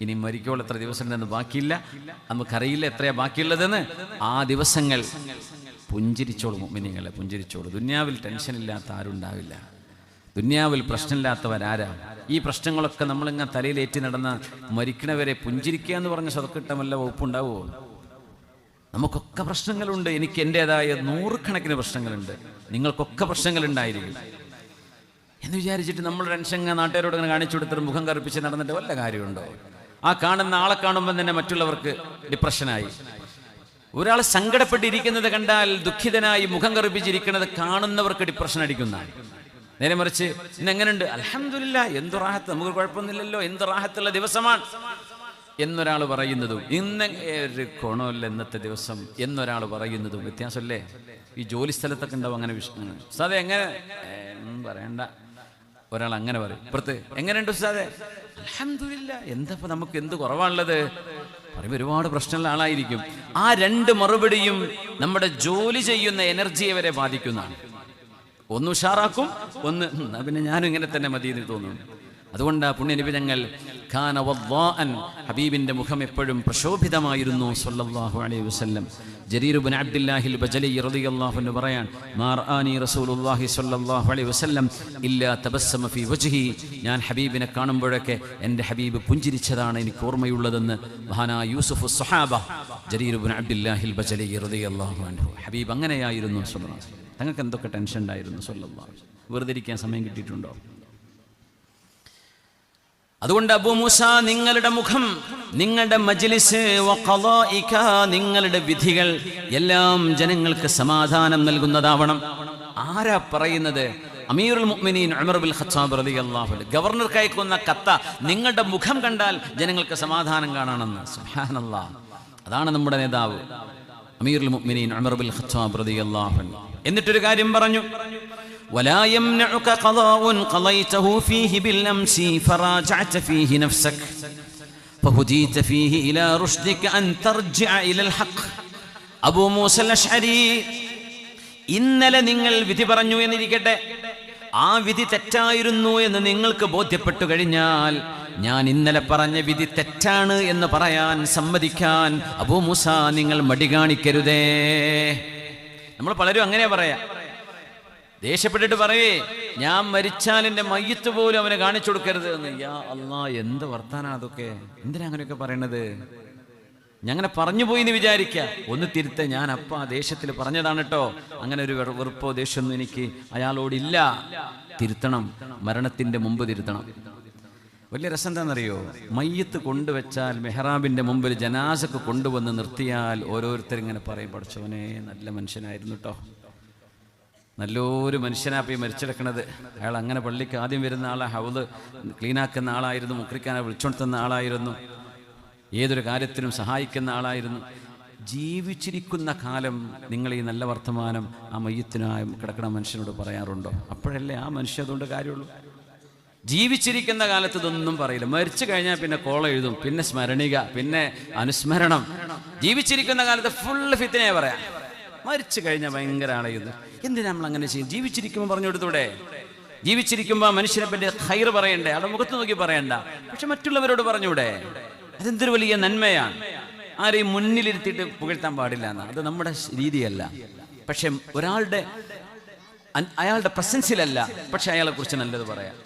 ഇനി മരിക്കോൾ എത്ര ദിവസമുണ്ടെന്ന് ബാക്കിയില്ല, നമുക്കറിയില്ല എത്രയാ ബാക്കിയുള്ളതെന്ന്. ആ ദിവസങ്ങൾ പുഞ്ചിരിച്ചോളൂ മുഅ്മിനീങ്ങളെ, പുഞ്ചിരിച്ചോളൂ. ദുനിയാവിൽ ടെൻഷനില്ലാത്ത ആരും ഉണ്ടാവില്ല, ദുനിയാവിൽ പ്രശ്നമില്ലാത്തവരാരാ? ഈ പ്രശ്നങ്ങളൊക്കെ നമ്മളിങ്ങനെ തലയിലേറ്റി നടന്ന മരിക്കണവരെ പുഞ്ചിരിക്കുക എന്ന് പറഞ്ഞ സ്വതക്കിട്ട വല്ല വകുപ്പുണ്ടാവുമോ? നമുക്കൊക്കെ പ്രശ്നങ്ങളുണ്ട്. എനിക്ക് എൻ്റെതായ 100 കണക്കിന് പ്രശ്നങ്ങളുണ്ട്, നിങ്ങൾക്കൊക്കെ പ്രശ്നങ്ങളുണ്ടായിരിക്കും എന്ന് വിചാരിച്ചിട്ട് നമ്മൾ ടെൻഷൻ നാട്ടുകാരോട് ഇങ്ങനെ കാണിച്ചു കൊടുത്തിട്ട് മുഖം കറുപ്പിച്ച് നടന്നിട്ട് വല്ല കാര്യമുണ്ടോ? ആ കാണുന്ന ആളെ കാണുമ്പോൾ തന്നെ മറ്റുള്ളവർക്ക് ഡിപ്രഷനായി. ഒരാൾ സങ്കടപ്പെട്ടിരിക്കുന്നത് കണ്ടാൽ ദുഃഖിതനായി മുഖം കറുപ്പിച്ചിരിക്കുന്നത് കാണുന്നവർക്ക് ഡിപ്രഷൻ അടിക്കുന്നതാണ്. നേരെ മറിച്ച് ഇന്നെങ്ങനെയുണ്ട്, അൽഹംദുലില്ലാഹ്, എന്തു റാഹത്ത്, നമുക്ക് കുഴപ്പമൊന്നുമില്ലല്ലോ, എന്ത് റാഹത്തുള്ള ദിവസമാണ് എന്നൊരാൾ പറയുന്നതും ഇന്ന് ഒരു കോണമല്ല ഇന്നത്തെ ദിവസം എന്നൊരാൾ പറയുന്നതും വ്യത്യാസമല്ലേ? ഈ ജോലി സ്ഥലത്തൊക്കെ ഉണ്ടാവും അങ്ങനെ വിഷയങ്ങൾ. ഉസ്താദെ എങ്ങനെ പറയണ്ട, ഒരാൾ അങ്ങനെ പറയും. ഇപ്പുറത്ത് എങ്ങനെയുണ്ട് ഉസ്താദെ, അൽഹംദുലില്ലാഹ്, എന്താ നമുക്ക് എന്ത് കുറവാണുള്ളത് പറയുമ്പോൾ ഒരുപാട് പ്രശ്നമുള്ള ആളായിരിക്കും. ആ 2 മറുപടിയും നമ്മുടെ ജോലി ചെയ്യുന്ന എനർജിയെ വരെ ബാധിക്കുന്നതാണ്. ഒന്ന് ഉഷാറാക്കും, ഒന്ന് പിന്നെ ഞാനും ഇങ്ങനെ തന്നെ മതി എന്ന് തോന്നുന്നു. അതുകൊണ്ട് പുണ്യനബി തങ്ങൾ ഖാന വദ്ദാഅൻ, ഹബീബിന്റെ മുഖം എപ്പോഴും പ്രശോഭിതമായിരുന്നു സ്വല്ലല്ലാഹു അലൈഹി വസല്ലം. ജരീർ ഇബ്നു അബ്ദുല്ലാഹിൽ ബജലി റളിയല്ലാഹു അൻഹു പറയാൻ, മാ റആനി റസൂലുള്ളാഹി സ്വല്ലല്ലാഹു അലൈഹി വസല്ലം ഇല്ലാ തബസ്സമ ഫീ വജ്ഹി, ഞാൻ ഹബീബിനെ കാണുമ്പോഴൊക്കെ എൻ്റെ ഹബീബ് പുഞ്ചിരിച്ചതാണ് എനിക്ക് ഓർമ്മയുള്ളതെന്ന് മഹാനായ യൂസുഫ് സ്വഹാബ ജരീർ ഇബ്നു അബ്ദുല്ലാഹിൽ ബജലി റളിയല്ലാഹു അൻഹു. ഹബീബ് അങ്ങനെയായിരുന്നു സ്വല്ലല്ലാഹു അലൈഹി വസല്ലം. തങ്ങൾക്ക് എന്തൊക്കെ ടെൻഷൻ ഉണ്ടായിരുന്നു സ്വല്ലല്ലാഹു അലൈഹി വസല്ലം. വെറുതെ ഇരിക്കാൻ സമയം കിട്ടിയിട്ടുണ്ടോ? അതുകൊണ്ട് അബൂ മൂസ, നിങ്ങളുടെ മുഖം, നിങ്ങളുടെ മജ്ലിസ്, വഖളാഇക, നിങ്ങളുടെ വിധികൾ എല്ലാം ജനങ്ങൾക്ക് സമാധാനം നൽകുന്നതാവണം. ആരാ പറയുന്നത്? അമീറുൽ മുഅ്മിനീൻ ഉമർ ബിൻ ഖത്താബ് റളിയല്ലാഹു അൻഹു ഗവർണർക്ക് അയക്കുന്ന കത്ത, നിങ്ങളുടെ മുഖം കണ്ടാൽ ജനങ്ങൾക്ക് സമാധാനം കാണണമെന്ന്. സുബ്ഹാനല്ലാഹ്, അതാണ് നമ്മുടെ നേതാവ് അമീറുൽ മുഅ്മിനീൻ ഉമർ ബിൻ ഖത്താബ് റളിയല്ലാഹു അൻഹു. എന്നിട്ടൊരു കാര്യം പറഞ്ഞു, ولا يمنعك قضاء قضيته فيه بالأمس فراجعت فيه نفسك فهديت فيه إلى رشدك أن ترجع إلى الحق. അബൂ മൂസ അശ്അരി, ഇന്നലെ നിങ്ങൾ വിധി പറഞ്ഞു എന്നിരിക്കട്ടെ, ആ വിധി തെറ്റായിരുന്നു എന്ന് നിങ്ങൾക്ക് ബോധ്യപ്പെട്ടു കഴിഞ്ഞാൽ ഞാൻ ഇന്നലെ പറഞ്ഞ വിധി തെറ്റാണ് എന്ന് പറയാൻ സമ്മതിക്കാൻ അബൂ മൂസ നിങ്ങൾ മടി കാണിക്കരുതേ. നമ്മൾ പലരും അങ്ങനെ പറയാ, ദേഷ്യപ്പെട്ടിട്ട് പറയേ, ഞാൻ മരിച്ചാൽ എൻ്റെ മയ്യത്ത് പോലും അവനെ കാണിച്ചു കൊടുക്കരുത് എന്ന്. യാ അല്ലാഹ്, എന്ത് വർത്താനാണ് അതൊക്കെ? എന്തിനാ അങ്ങനെയൊക്കെ പറയണത്? ഞങ്ങനെ പറഞ്ഞു പോയി എന്ന് വിചാരിക്കുക. ഒന്ന് തിരുത്ത, ഞാൻ അപ്പ ആ ദേഷ്യത്തിൽ പറഞ്ഞതാണ് കേട്ടോ, അങ്ങനെ ഒരു വെറുപ്പോ ദേഷ്യമൊന്നും എനിക്ക് അയാളോടില്ല. തിരുത്തണം, മരണത്തിൻ്റെ മുമ്പ് തിരുത്തണം. വലിയ രസം എന്താണെന്നറിയോ? മയ്യത്ത് കൊണ്ടുവച്ചാൽ മെഹ്റാബിൻ്റെ മുമ്പിൽ ജനാസക്ക് കൊണ്ടുവന്ന് നിർത്തിയാൽ ഓരോരുത്തരിങ്ങനെ പറയും, പഠിച്ചവനെ നല്ല മനുഷ്യനായിരുന്നു കേട്ടോ, നല്ലൊരു മനുഷ്യനാപ്പി മരിച്ചെടുക്കണത്. അയാൾ അങ്ങനെ പള്ളിക്ക് ആദ്യം വരുന്ന ആളെ, ഹൗദ് ക്ലീനാക്കുന്ന ആളായിരുന്നു, മുക്രിക്കാനെ വിളിച്ചോണ്ടുന്ന ആളായിരുന്നു, ഏതൊരു കാര്യത്തിനും സഹായിക്കുന്ന ആളായിരുന്നു. ജീവിച്ചിരിക്കുന്ന കാലം നിങ്ങൾ ഈ നല്ല വർത്തമാനം ആ മയ്യത്തിനായി കിടക്കുന്ന മനുഷ്യനോട് പറയാറുണ്ടോ? അപ്പോഴല്ലേ ആ മനുഷ്യൻ അതുകൊണ്ട് കാര്യമുള്ളൂ. ജീവിച്ചിരിക്കുന്ന കാലത്ത് ഇതൊന്നും പറയില്ല. മരിച്ചു കഴിഞ്ഞാൽ പിന്നെ കോള എഴുതും, പിന്നെ സ്മരണിക, പിന്നെ അനുസ്മരണം. ജീവിച്ചിരിക്കുന്ന കാലത്ത് ഫുള്ള് ഫിത്തിനെ പറയാം, മരിച്ചു കഴിഞ്ഞാൽ ഭയങ്കര ആളെഴുതും. എന്തിനാ നമ്മൾ അങ്ങനെ ചെയ്യും? ജീവിച്ചിരിക്കുമ്പോൾ പറഞ്ഞു കൊടുത്തൂടെ? ജീവിച്ചിരിക്കുമ്പോൾ മനുഷ്യനെ പറ്റി ഖൈർ പറയണ്ടേ? അവിടെ മുഖത്ത് നോക്കി പറയണ്ട, പക്ഷെ മറ്റുള്ളവരോട് പറഞ്ഞൂടെ? അതെന്തൊരു വലിയ നന്മയാണ്. ആരെയും മുന്നിലിരുത്തിയിട്ട് പുകഴ്ത്താൻ പാടില്ല എന്നാണ്, അത് നമ്മുടെ രീതിയല്ല. പക്ഷെ അയാളുടെ പ്രസൻസിലല്ല, പക്ഷെ അയാളെ കുറിച്ച് നല്ലത് പറയാം.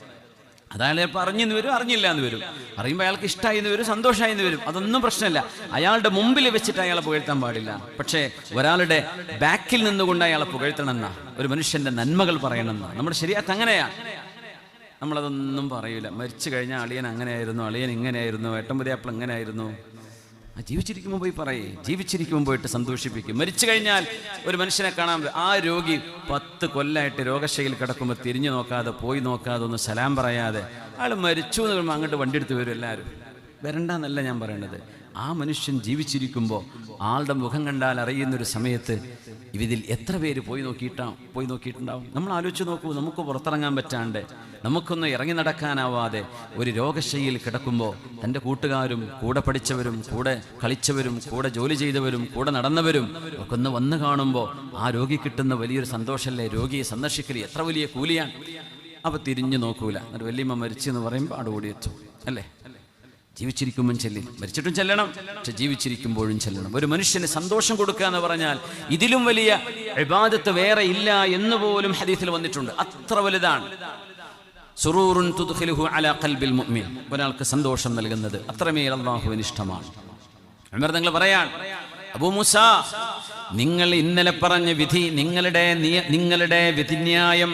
അതായത് അറിഞ്ഞെന്ന് വരും, അറിഞ്ഞില്ല എന്ന് വരും. അറിയുമ്പോൾ അയാൾക്ക് ഇഷ്ടമായി എന്ന് വരും, സന്തോഷമായി എന്ന് വരും, അതൊന്നും പ്രശ്നമില്ല. അയാളുടെ മുമ്പിൽ വെച്ചിട്ട് അയാളെ പുകഴ്ത്താൻ പാടില്ല. പക്ഷേ ഒരാളുടെ ബാക്കിൽ നിന്നുകൊണ്ട് അയാളെ പുകഴ്ത്തണമെന്ന, ഒരു മനുഷ്യന്റെ നന്മകൾ പറയണമെന്ന നമ്മുടെ ശരിയാത്ത് അങ്ങനെയാ. നമ്മളതൊന്നും പറയൂല. മരിച്ചു കഴിഞ്ഞാൽ അളിയൻ അങ്ങനെയായിരുന്നു, അളിയൻ ഇങ്ങനെയായിരുന്നു, ഏട്ടമ്പതിയാപ്പിൾ എങ്ങനെയായിരുന്നു. ജീവിച്ചിരിക്കുമ്പോൾ പോയി പറയേ, ജീവിച്ചിരിക്കുമ്പോൾ പോയിട്ട് സന്തോഷിപ്പിക്കും. മരിച്ചു കഴിഞ്ഞാൽ ഒരു മനുഷ്യനെ കാണാൻ, ആ രോഗി 10 കൊല്ലമായിട്ട് രോഗശൈലിയിൽ കിടക്കുമ്പോൾ തിരിഞ്ഞു നോക്കാതെ, പോയി നോക്കാതെ, ഒന്ന് സലാം പറയാതെ അയാൾ മരിച്ചു എന്ന് പറയുമ്പോൾ അങ്ങോട്ട് വണ്ടി എടുത്ത് വരും. എല്ലാവരും വരണ്ടെന്നല്ല ഞാൻ പറയണത്. ആ മനുഷ്യൻ ജീവിച്ചിരിക്കുമ്പോൾ ആളുടെ മുഖം കണ്ടാൽ അറിയുന്നൊരു സമയത്ത് ഇതിൽ എത്ര പേര് പോയി നോക്കിയിട്ടുണ്ടാവും. നമ്മൾ ആലോചിച്ച് നോക്കൂ. നമുക്ക് പുറത്തിറങ്ങാൻ പറ്റാണ്ട്, നമുക്കൊന്ന് ഇറങ്ങി നടക്കാനാവാതെ ഒരു രോഗശൈലിയിൽ കിടക്കുമ്പോൾ തൻ്റെ കൂട്ടുകാരും, കൂടെ പഠിച്ചവരും, കൂടെ കളിച്ചവരും, കൂടെ ജോലി ചെയ്തവരും, കൂടെ നടന്നവരും ഒക്കെ ഒന്ന് വന്ന് കാണുമ്പോൾ ആ രോഗി കിട്ടുന്ന വലിയൊരു സന്തോഷമല്ലേ? രോഗിയെ സന്ദർശിക്കൽ എത്ര വലിയ കൂലിയാണ്. അപ്പോൾ തിരിഞ്ഞു നോക്കൂല. ഒരു വല്യമ്മ മരിച്ചെന്ന് പറയുമ്പോൾ അവിടെ ഓടിയെത്തും, അല്ലേ? ജീവിച്ചിരിക്കുമ്പോൾ ചെല്ലില്ല, മരിച്ചിട്ടും ചെല്ലണം, പക്ഷെ ജീവിച്ചിരിക്കുമ്പോഴും ചെല്ലണം. ഒരു മനുഷ്യന് സന്തോഷം കൊടുക്കുക എന്ന് പറഞ്ഞാൽ ഇതിലും വലിയ ഇബാദത്ത് വേറെ ഇല്ല എന്ന് പോലും ഹദീസിൽ വന്നിട്ടുണ്ട്. അത്ര വലുതാണ്. സുറൂറുൻ തുദ്ഖിലുഹു അലാ ഖൽബിൽ മുഅ്മിൻ, ഒരാൾക്ക് സന്തോഷം നൽകുന്നത് അത്രമേൽ അല്ലാഹുവിന് ഇഷ്ടമാണ്. ഉമർ തങ്ങൾ പറയാൻ, അബൂ മൂസ, നിങ്ങൾ ഇന്നലെ പറഞ്ഞ വിധി, നിങ്ങളുടെ വിധിന്യായം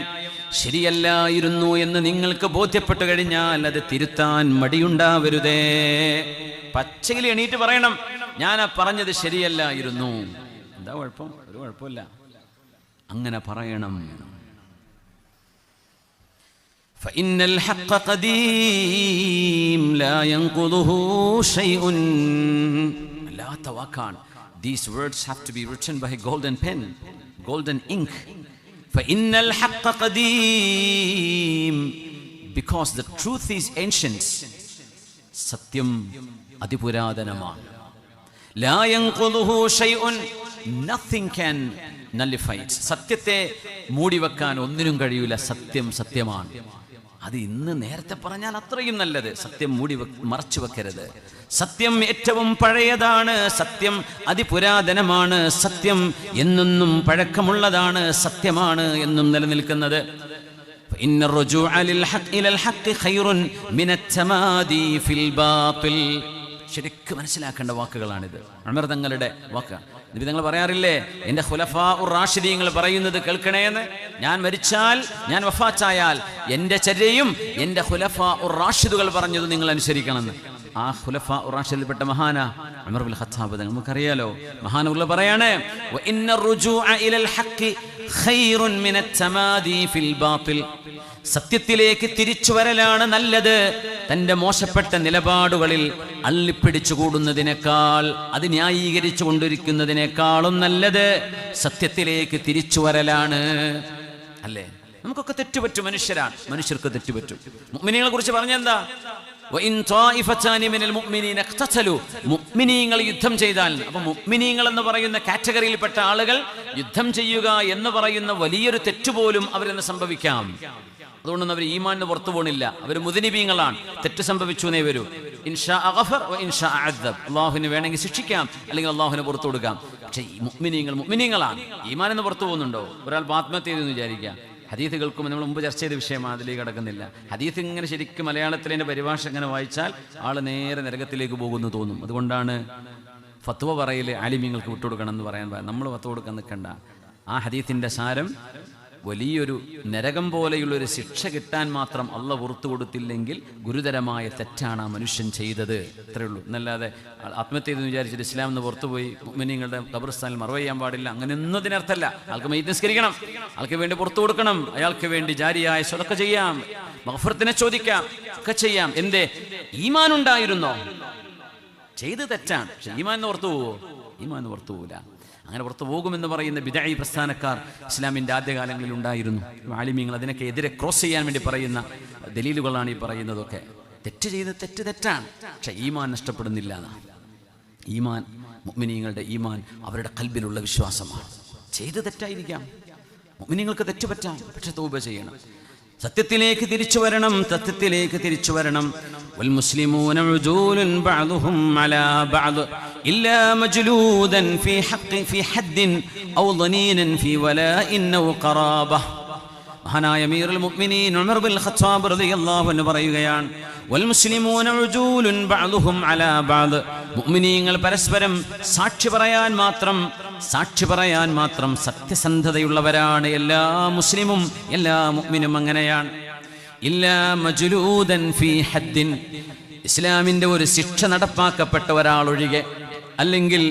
ശരിയല്ലായിരുന്നു എന്ന് നിങ്ങൾക്ക് ബോധ്യപ്പെട്ടു കഴിഞ്ഞാൽ അത് തിരുത്താൻ മടിയുണ്ടാവരുതേ. പച്ചയിൽ എണീറ്റ് പറയണം, ഞാൻ പറഞ്ഞത് ശരിയല്ലായിരുന്നു. എന്താ കുഴപ്പം? ഒരു കുഴപ്പമില്ല, അങ്ങനെ പറയണം. فإن الحق قديم لا ينقضه شيء. അല്ലാത്ത വാക്കാണ്. These words have to be written by a golden pen, golden ink. فإن الحق قديم, because the truth is ancient. സത്യം അതിപുരാതനമാണ്. لا ينقضه شيء, nothing can nullify it. സത്യത്തെ മൂടിവെക്കാൻ ഒന്നിനും കഴിയൂല. സത്യം സത്യമാണ്. അത് ഇന്ന് നേരത്തെ പറഞ്ഞാൽ അത്രയും നല്ലത്. സത്യം മറച്ചു വെക്കരുത്. സത്യം ഏറ്റവും പഴയതാണ്. സത്യം അതിപുരാതനമാണ്. സത്യം എന്നെന്നും പഴക്കമുള്ളതാണ്. സത്യമാണ് എന്നും നിലനിൽക്കുന്നത്. ഇന്ന റുജൂഅ ലിൽ ഹഖ് ഇലൽ ഹഖ് ഖൈറുൻ മിനത് തമാദി ഫിൽ ബാത്തിൽ. ശരിക്കും മനസ്സിലാക്കേണ്ട വാക്കുകളാണിത്. ഉമർ തങ്ങളുടെ വാക്കാണ്. നബി തങ്ങൾ പറയാറില്ലേ, എൻ്റെ ഖുലഫാ ഉർ റാഷിദീങ്ങൾ പറയുന്നത് കേൾക്കണേന്ന്. ഞാൻ മരിച്ചാൽ, ഞാൻ വഫാത്തായാൽ എൻ്റെ ചര്യയും എൻ്റെ ഖുലഫാ ഉർ റാഷിദുകൾ പറഞ്ഞത് നിങ്ങൾ അനുസരിക്കണമെന്ന്. ആ ഖുലഫാ ഉർ റാഷിദിൽപ്പെട്ട മഹാനാ ഉമർ ബിൻ ഖത്താബ് തങ്ങൾ. നമുക്കറിയാലോ, മഹാനുള്ള പറയാണ്, വഇന്ന റുജൂഅ ഇലൽ ഹഖ് ഖൈറുൻ മിനത് തമാദി ഫിൽ ബാത്തിൽ. സത്യത്തിലേക്ക് തിരിച്ചു വരലാണ് നല്ലത്, തൻ്റെ മോശപ്പെട്ട നിലപാടുകളിൽ അള്ളിപ്പിടിച്ചു കൂടുന്നതിനേക്കാൾ, അത് ന്യായീകരിച്ചു കൊണ്ടിരിക്കുന്നതിനേക്കാളും നല്ലത് സത്യത്തിലേക്ക് തിരിച്ചു വരലാണ്. അല്ലേ? നമുക്കൊക്കെ തെറ്റുപറ്റും. മനുഷ്യർക്ക് തെറ്റുപറ്റും. മുഅ്മിനീങ്ങളെ കുറിച്ച് പറഞ്ഞെന്താ? മുഅ്മിനീങ്ങൾ യുദ്ധം ചെയ്താൽ, അപ്പൊ മുഅ്മിനീങ്ങൾ എന്ന് പറയുന്ന കാറ്റഗറിയിൽപ്പെട്ട ആളുകൾ യുദ്ധം ചെയ്യുക എന്ന് പറയുന്ന വലിയൊരു തെറ്റുപോലും അവരെന്ന് സംഭവിക്കാം. അതുകൊണ്ടൊന്നും അവർ ഈമാനിന് പുറത്തു പോകണില്ല. അവർ മുദ്നിബീങ്ങളാണ്. തെറ്റ് സംഭവിച്ചു എന്നേ വരൂ. ഇൻഷാ ഗഫർ വ ഇൻഷാ അഅദബ്. അല്ലാഹുവിന് വേണമെങ്കിൽ ശിക്ഷിക്കാം, അല്ലെങ്കിൽ അല്ലാഹുവിനെ പുറത്തു കൊടുക്കാം. പക്ഷേ ഈ മുഅ്മിനീങ്ങളാണ്. ഈമാനിന്ന് പുറത്തു പോകുന്നുണ്ടോ? ഒരാൾ ആത്മഹത്യ ചെയ്തെന്ന് വിചാരിക്കുക. ഹദീസ് കേൾക്കുമ്പോൾ നമ്മൾ മുമ്പ് ചർച്ച ചെയ്ത വിഷയമാണ്, അതിലേക്ക് കടക്കുന്നില്ല. ഹദീസ് ഇങ്ങനെ ശരിക്കും മലയാളത്തിലെ പരിഭാഷ ഇങ്ങനെ വായിച്ചാൽ ആൾ നേരെ നരകത്തിലേക്ക് പോകുന്നു തോന്നും. അതുകൊണ്ടാണ് ഫത്വ പറയല് ആലിമീങ്ങൾക്ക് വിട്ടുകൊടുക്കണം എന്ന് പറയാൻ. നമ്മൾ ഫത്വ കൊടുക്കാൻ നിൽക്കണ്ട. ആ ഹദീസിന്റെ സാരം വലിയൊരു നരകം പോലെയുള്ളൊരു ശിക്ഷ കിട്ടാൻ മാത്രം അള്ളാഹ് പുറത്തു കൊടുത്തില്ലെങ്കിൽ ഗുരുതരമായ തെറ്റാണ് ആ മനുഷ്യൻ ചെയ്തത്. അത്രേ ഉള്ളൂ. എന്നല്ലാതെ ആത്മഹത്യ ചെയ്തെന്ന് വിചാരിച്ചിട്ട് ഇസ്ലാം എന്ന് പുറത്തുപോയി മുഅ്മിനീങ്ങളുടെ ഖബർസ്ഥാനിൽ മറവ് ചെയ്യാൻ പാടില്ല, അങ്ങനെയൊന്നും അതിനർത്ഥമല്ല. ആൾക്ക് മയ്യിത്ത് നിസ്കരിക്കണം, ആൾക്ക് വേണ്ടി പുറത്തു കൊടുക്കണം, അയാൾക്ക് വേണ്ടി ജാരിയായ സ്വതക്ക ചെയ്യാം, മഗ്ഫിറത്തിനെ ചോദിക്കാം, ഒക്കെ ചെയ്യാം. എന്തേ? ഈമാൻ ഉണ്ടായിരുന്നോ? ചെയ്ത് തെറ്റാണ്, പക്ഷെ ഈമാൻ പുറത്തു പോവോ? ഈമാൻ പുറത്തു പോവില്ല. അങ്ങനെ പുറത്തു പോകുമെന്ന് പറയുന്ന ബിദ്അഈ പ്രസ്ഥാനക്കാർ ഇസ്ലാമിൻ്റെ ആദ്യകാലങ്ങളിൽ ഉണ്ടായിരുന്നു. ആലിമീങ്ങൾ അതിനൊക്കെ എതിരെ ക്രോസ് ചെയ്യാൻ വേണ്ടി പറയുന്ന ദലീലുകളാണ് ഈ പറയുന്നതൊക്കെ. തെറ്റ് ചെയ്ത് തെറ്റാണ്, പക്ഷെ ഈമാൻ നഷ്ടപ്പെടുന്നില്ല. ഈമാൻ, മുഅ്മിനീങ്ങളുടെ ഈമാൻ അവരുടെ ഖൽബിലുള്ള വിശ്വാസമാണ്. ചെയ്ത് തെറ്റായിരിക്കാം, മുഅ്മിനീങ്ങൾക്ക് തെറ്റ് പറ്റാം, പക്ഷെ തൗബ ചെയ്യണം. സത്യത്തിലേക്ക് തിരിച്ചു വരണം, സത്യത്തിലേക്ക് തിരിച്ചു വരണം. والمسلمون عدول بعضهم على بعض إلا مجلودا في حد أو ضنينا في ولاء أو قرابة. മഹാനായ അമീറുൽ മുഅ്മിനീൻ ഉമർ ബിൻ ഖത്താബ് റളിയല്ലാഹു അൻഹു പറയുകയാണ്, വൽ മുസ്ലിമൂന ഉജൂലുൻ ബഅ്ദുഹും അലാ ബഅദ്. മുഅ്മിനീങ്ങൾ പരസ്പരം സാക്ഷി പറയാൻ മാത്രം സത്യസന്ധതയുള്ളവരാണ്. എല്ലാ മുസ്ലിമും എല്ലാ മുഅ്മിനും അങ്ങനെയാണ്. ഇല്ലാ മജ്ലൂദൻ ഫീ ഹദ്ദിൻ, ഇസ്ലാമിന്റെ ഒരു ശിക്ഷ നടപ്പാക്കപ്പെട്ട ഒരാളൊഴികെ, അല്ലെങ്കിൽ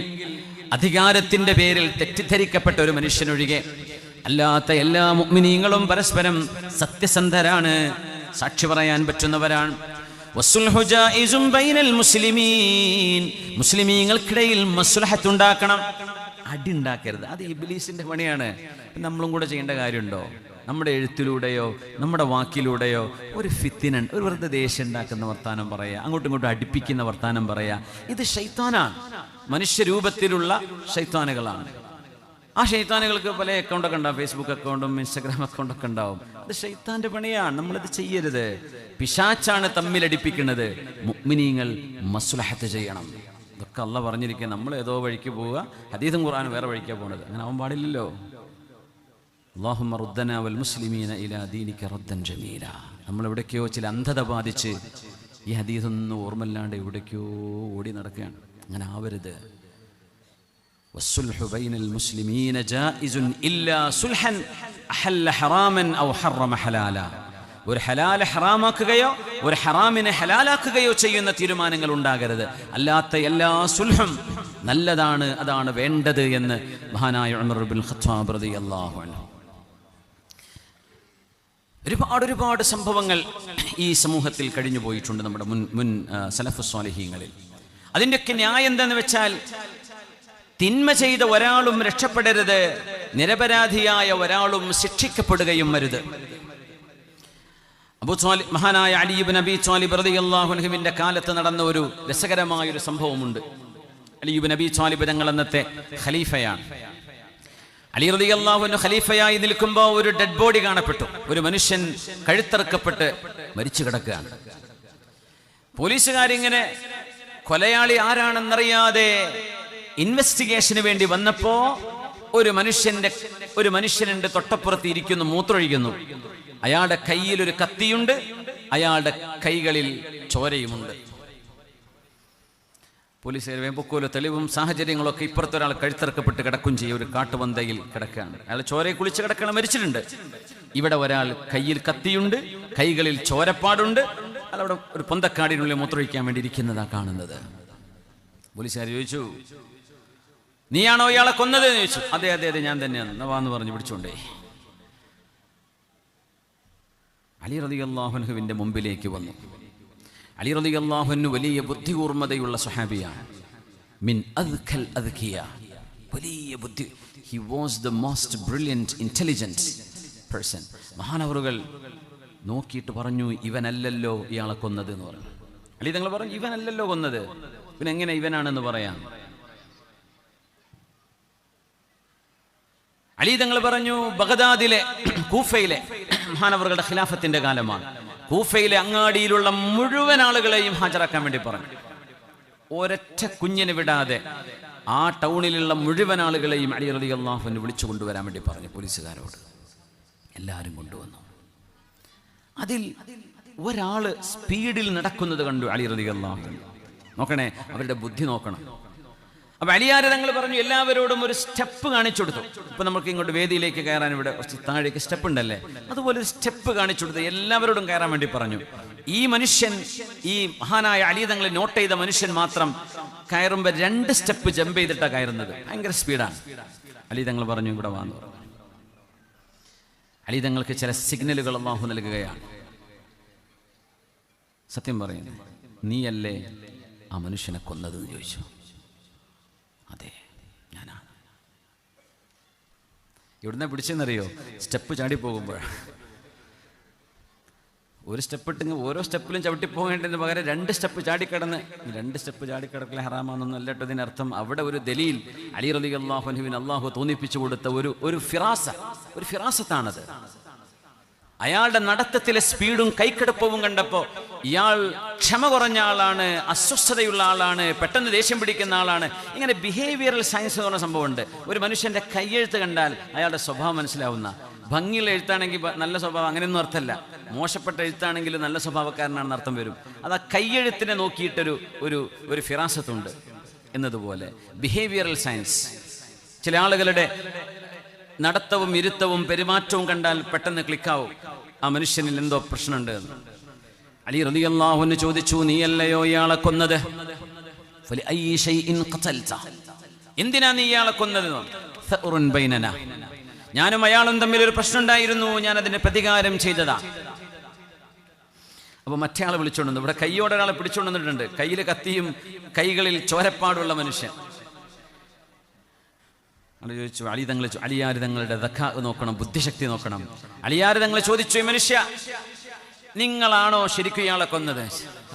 അധികാരത്തിന്റെ പേരിൽ തെറ്റിദ്ധരിക്കപ്പെട്ട ഒരു മനുഷ്യനൊഴികെ, അല്ലാത്ത എല്ലാ മുഅ്മിനീങ്ങളും പരസ്പരം സത്യസന്ധരാണ്, സാക്ഷി പറയാൻ പറ്റുന്നവരാണ്. വസ്സുൽഹു ജായിസുൻ ബൈനൽ മുസ്ലിമീൻ, മുസ്ലിമീങ്ങൾക്കിടയിൽ മസ്ലഹത്ത് ഉണ്ടാക്കണം, അടി ഉണ്ടാക്കരുത്. അത് ഇബ്ലീസിന്റെ പണിയാണ്. നമ്മളും കൂടെ ചെയ്യേണ്ട കാര്യമുണ്ടോ? നമ്മുടെ എഴുത്തിലൂടെയോ നമ്മുടെ വാക്കിലൂടെയോ ഒരു ഫിത്തിനൻ, ഒരു വെറുതെ ദേഷ്യം ഉണ്ടാക്കുന്ന വർത്താനം പറയുക, അങ്ങോട്ടും ഇങ്ങോട്ടും അടുപ്പിക്കുന്ന വർത്താനം പറയുക, ഇത് ശൈത്താനാണ്. മനുഷ്യരൂപത്തിലുള്ള ശൈത്താനുകളാണ്. ആ ഷെയ്ത്താനുകൾക്ക് പല അക്കൗണ്ടൊക്കെ ഉണ്ടാവും, ഫേസ്ബുക്ക് അക്കൗണ്ടും ഇൻസ്റ്റാഗ്രാം അക്കൗണ്ടൊക്കെ ഉണ്ടാവും. അത് ഷെയ്ത്താന്റെ പണിയാണ്, നമ്മളിത് ചെയ്യരുത്. പിശാച്ചാണ് തമ്മിലടിപ്പിക്കുന്നത്. മുഅ്മിനീങ്ങൾ മസ്ലഹത്ത് ചെയ്യണം. ഇതൊക്കെ അള്ളാഹ് പറഞ്ഞിരിക്കുക. നമ്മൾ ഏതോ വഴിക്ക് പോവുക, ഹദീസും ഖുർആനും വേറെ വഴിക്കാണ് പോകുന്നത്. അങ്ങനെ ആവാൻ പാടില്ലല്ലോ. അല്ലാഹുമ്മ റുദ്ദനാ വൽ മുസ്ലിമീന ഇലാ ദീനിക റദ്ദൻ ജമീല. നമ്മൾ എവിടേക്കോ ചില അന്ധത ബാധിച്ച് ഈ ഹദീസൊന്നും ഓർമ്മല്ലാണ്ട് എവിടേക്കോ ഓടി നടക്കുകയാണ്. അങ്ങനെ ആവരുത്. വസ്സുൽഹു ബൈനൽ മുസ്ലിമീന ജായിസുൻ ഇല്ലാ സുൽഹൻ അഹല്ല ഹറാമൻ ഔ ഹറമ ഹലാല. ഒരു ഹലാല ഹറാമാക്കുകയോ ഒരു ഹറാമിനെ ഹലാലാക്കുകയോ ചെയ്യുന്ന തീരുമാനങ്ങൾ ഉണ്ടാകരുത്. അല്ലാത്ത എല്ലാ സുൽഹും നല്ലതാണ്, അതാണ് വേണ്ടത് എന്ന് മഹാനായ ഉമർ ഇബ്നുൽ ഖത്താബ് റളിയല്ലാഹു അൻഹു. ഒരുപാട് സംഭവങ്ങൾ ഈ സമൂഹത്തിൽ കഴിഞ്ഞു പോയിട്ടുണ്ട്, നമ്മുടെ മുൻ സലഫ് സ്വാലിഹീങ്ങളിൽ. അതിൻ്റെയൊക്കെ ന്യായം എന്താണെന്ന് വെച്ചാൽ, തിന്മ ചെയ്ത ഒരാളും രക്ഷപ്പെടരുത്, നിരപരാധിയായ ഒരാളും ശിക്ഷിക്കപ്പെടുകയും അരുത്. മഹാനായ അലി ഇബ്നു അബീ ത്വാലിബ് റളിയല്ലാഹു അൻഹുവിന്റെ കാലത്ത് നടന്ന ഒരു രസകരമായൊരു സംഭവമുണ്ട്. അലി ഇബ്നു അബീ ത്വാലിബ് തങ്ങൾ അന്നത്തെ ഖലീഫയാണ്. അലി റളിയല്ലാഹു അൻഹു ഖലീഫയായി നിൽക്കുമ്പോൾ ഒരു ഡെഡ് ബോഡി കാണപ്പെട്ടു. ഒരു മനുഷ്യൻ കഴുത്തറുക്കപ്പെട്ട് മരിച്ചു കിടക്കുകയാണ്. പോലീസുകാരിങ്ങനെ കൊലയാളി ആരാണെന്നറിയാതെ ഇൻവെസ്റ്റിഗേഷന് വേണ്ടി വന്നപ്പോ ഒരു മനുഷ്യനുണ്ട് തൊട്ടപ്പുറത്ത് ഇരിക്കുന്നു, മൂത്രമൊഴിക്കുന്നു. അയാളുടെ കയ്യിൽ ഒരു കത്തിയുണ്ട്, അയാളുടെ കൈകളിൽ ചോരയുമുണ്ട്. പോലീസുകാർ പൊക്കോലോ, തെളിവും സാഹചര്യങ്ങളൊക്കെ. ഇപ്പുറത്തൊരാൾ കഴുത്തിറക്കപ്പെട്ട് കിടക്കും ചെയ്യും, ഒരു കാട്ടുപന്തയിൽ കിടക്കുകയാണ്. അയാൾ ചോരയെ കുളിച്ച് കിടക്കണം, മരിച്ചിട്ടുണ്ട്. ഇവിടെ ഒരാൾ കയ്യിൽ കത്തിയുണ്ട്, കൈകളിൽ ചോരപ്പാടുണ്ട്. അയാളവിടെ ഒരു പൊന്തക്കാടിനുള്ളിൽ മൂത്രമൊഴിക്കാൻ വേണ്ടി ഇരിക്കുന്നതാ കാണുന്നത്. പോലീസുകാർ ചോദിച്ചു, നീയാണോ ഇയാളെ കൊന്നത് എന്ന് ചോദിച്ചു. അതെ അതെ അതെ ഞാൻ തന്നെയാണ്. നവാന്ന് പറഞ്ഞു പിടിച്ചോണ്ടേ അലി റളിയല്ലാഹു അൻഹുവിന്റെ മുമ്പിലേക്ക് വന്നു. അലി റളിയല്ലാഹു അൻഹു വലിയ ബുദ്ധികൂർമ്മതയുള്ള സ്വഹാബിയാണ്. മിൻ അദ്ഖൽ അദ്ഖിയ, വലിയ ബുദ്ധി. He was the most brilliant intelligent person. മഹാനവറുകൾ നോക്കിയിട്ട് പറഞ്ഞു, ഇവനല്ലല്ലോ ഇയാളെ കൊന്നത് എന്ന് പറഞ്ഞു. അലി തങ്ങൾ പറഞ്ഞു, ഇവനല്ലല്ലോ കൊന്നത്, പിന്നെ എങ്ങനെ ഇവനാണെന്ന് പറയാം? അലി തങ്ങൾ പറഞ്ഞു, ബഗ്ദാദിലെ കൂഫയിലെ മഹാനവറുകളുടെ ഖിലാഫത്തിന്റെ കാലമാണ്. കൂഫയിലെ അങ്ങാടിയിലുള്ള മുഴുവൻ ആളുകളെയും ഹാജരാക്കാൻ വേണ്ടി പറഞ്ഞു. ഒരൊറ്റ കുഞ്ഞിനെ വിടാതെ ആ ടൗണിലുള്ള മുഴുവൻ ആളുകളെയും അലി റളിയല്ലാഹു അൻഹു വിളിച്ചു കൊണ്ടുവരാൻ വേണ്ടി പറഞ്ഞു പോലീസുകാരോട്. എല്ലാവരും കൊണ്ടുവന്നു. അതിൽ ഒരാള് സ്പീഡിൽ നടക്കുന്നത് കണ്ടു അലി റളിയല്ലാഹു അൻഹു. നോക്കണേ, അവരുടെ ബുദ്ധി നോക്കണം. അപ്പൊ അലിയാർ തങ്ങൾ പറഞ്ഞു, എല്ലാവരോടും ഒരു സ്റ്റെപ്പ് കാണിച്ചു കൊടുത്തു. ഇപ്പൊ നമുക്ക് ഇങ്ങോട്ട് വേദിയിലേക്ക് കയറാൻ ഇവിടെ കുറച്ച് താഴേക്ക് സ്റ്റെപ്പ് ഉണ്ടല്ലേ, അതുപോലെ ഒരു സ്റ്റെപ്പ് കാണിച്ചു കൊടുത്ത് എല്ലാവരോടും കയറാൻ വേണ്ടി പറഞ്ഞു. ഈ മനുഷ്യൻ, ഈ മഹാനായ അലി തങ്ങൾ നോട്ട് ചെയ്ത മനുഷ്യൻ മാത്രം കയറുമ്പോൾ 2 സ്റ്റെപ്പ് ജമ്പ് ചെയ്തിട്ടാണ് കയറുന്നത്. ഭയങ്കര സ്പീഡാണ്. അലി തങ്ങൾ പറഞ്ഞു, ഇവിടെ വാന്ന് പറഞ്ഞു. അലി തങ്ങൾക്ക് ചില സിഗ്നലുകൾ അല്ലാഹു നൽകുകയാണ്. സത്യം പറയുന്നു, നീയല്ലേ ആ മനുഷ്യനെ കൊന്നത് എന്ന് ചോദിച്ചു. അതെ, ഞാനാണ്. ഇവിടുന്ന് പിടിച്ചെന്നറിയോ? സ്റ്റെപ്പ് ചാടി പോകുമ്പോഴാണ്. ഒരു സ്റ്റെപ്പ് ഇട്ടെങ്കിൽ ഓരോ സ്റ്റെപ്പിലും ചവിട്ടി പോകേണ്ടതിന് പകരം 2 സ്റ്റെപ്പ് ചാടിക്കടന്ന്, 2 സ്റ്റെപ്പ് ചാടിക്കടക്കൽ ഹറാമാണെന്നൊന്നും അല്ലട്ടോ ഇതിനർത്ഥം. അവിടെ ഒരു ദലീൽ അലി റളിയല്ലാഹു അൻഹുവിന് അല്ലാഹു തോന്നിപ്പിച്ചു കൊടുത്ത ഒരു ഫിറാസത്താണത്. അയാളുടെ നടത്തത്തിലെ സ്പീഡും കൈക്കിടപ്പവും കണ്ടപ്പോൾ ഇയാൾ ക്ഷമ കുറഞ്ഞ ആളാണ്, അസ്വസ്ഥതയുള്ള ആളാണ്, പെട്ടെന്ന് ദേഷ്യം പിടിക്കുന്ന ആളാണ്. ഇങ്ങനെ ബിഹേവിയറൽ സയൻസ് എന്ന് പറഞ്ഞ സംഭവമുണ്ട്. ഒരു മനുഷ്യന്റെ കൈയെഴുത്ത് കണ്ടാൽ അയാളുടെ സ്വഭാവം മനസ്സിലാവുന്ന. ഭംഗിയുള്ള എഴുത്താണെങ്കിൽ നല്ല സ്വഭാവം, അങ്ങനെയൊന്നും അർത്ഥമല്ല. മോശപ്പെട്ട എഴുത്താണെങ്കിൽ നല്ല സ്വഭാവക്കാരനാണെന്ന് അർത്ഥം വരും. അത് ആ കൈയെഴുത്തിനെ നോക്കിയിട്ടൊരു ഒരു ഫിറാസത്തുണ്ട് എന്നതുപോലെ ബിഹേവിയറൽ സയൻസ്. ചില ആളുകളുടെ നടത്തവും ഇരുത്തവും പെരുമാറ്റവും കണ്ടാൽ പെട്ടെന്ന് ക്ലിക്കാവും, ആ മനുഷ്യനിൽ എന്തോ പ്രശ്നമുണ്ട് എന്ന്. അലി റളിയല്ലാഹു അൻഹു ചോദിച്ചു, നീയല്ലയോ ഇയാളെ കൊന്നത്? എന്തിനാ നീ ഇയാളെ കൊന്നത്? ഞാനും അയാളും തമ്മിൽ ഒരു പ്രശ്നം ഉണ്ടായിരുന്നു, ഞാൻ അതിന് പ്രതികാരം ചെയ്തതാ. അപ്പൊ മറ്റേ ആളെ വിളിച്ചോണ്ട്, ഇവിടെ കൈയോടെ ഒരാളെ പിടിച്ചോണ്ടിട്ടുണ്ട്, കയ്യിൽ കത്തിയും കൈകളിൽ ചോരപ്പാടുള്ള മനുഷ്യൻ. ചോദിച്ചു, അലി തങ്ങൾ, അലിയാർ തങ്ങളുടെ ദക്കാ നോക്കണം, ബുദ്ധിശക്തി നോക്കണം. അലിയാർ തങ്ങൾ ചോദിച്ചു, ഈ മനുഷ്യ, നിങ്ങളാണോ ശരിക്കും ഇയാളെ കൊന്നത്?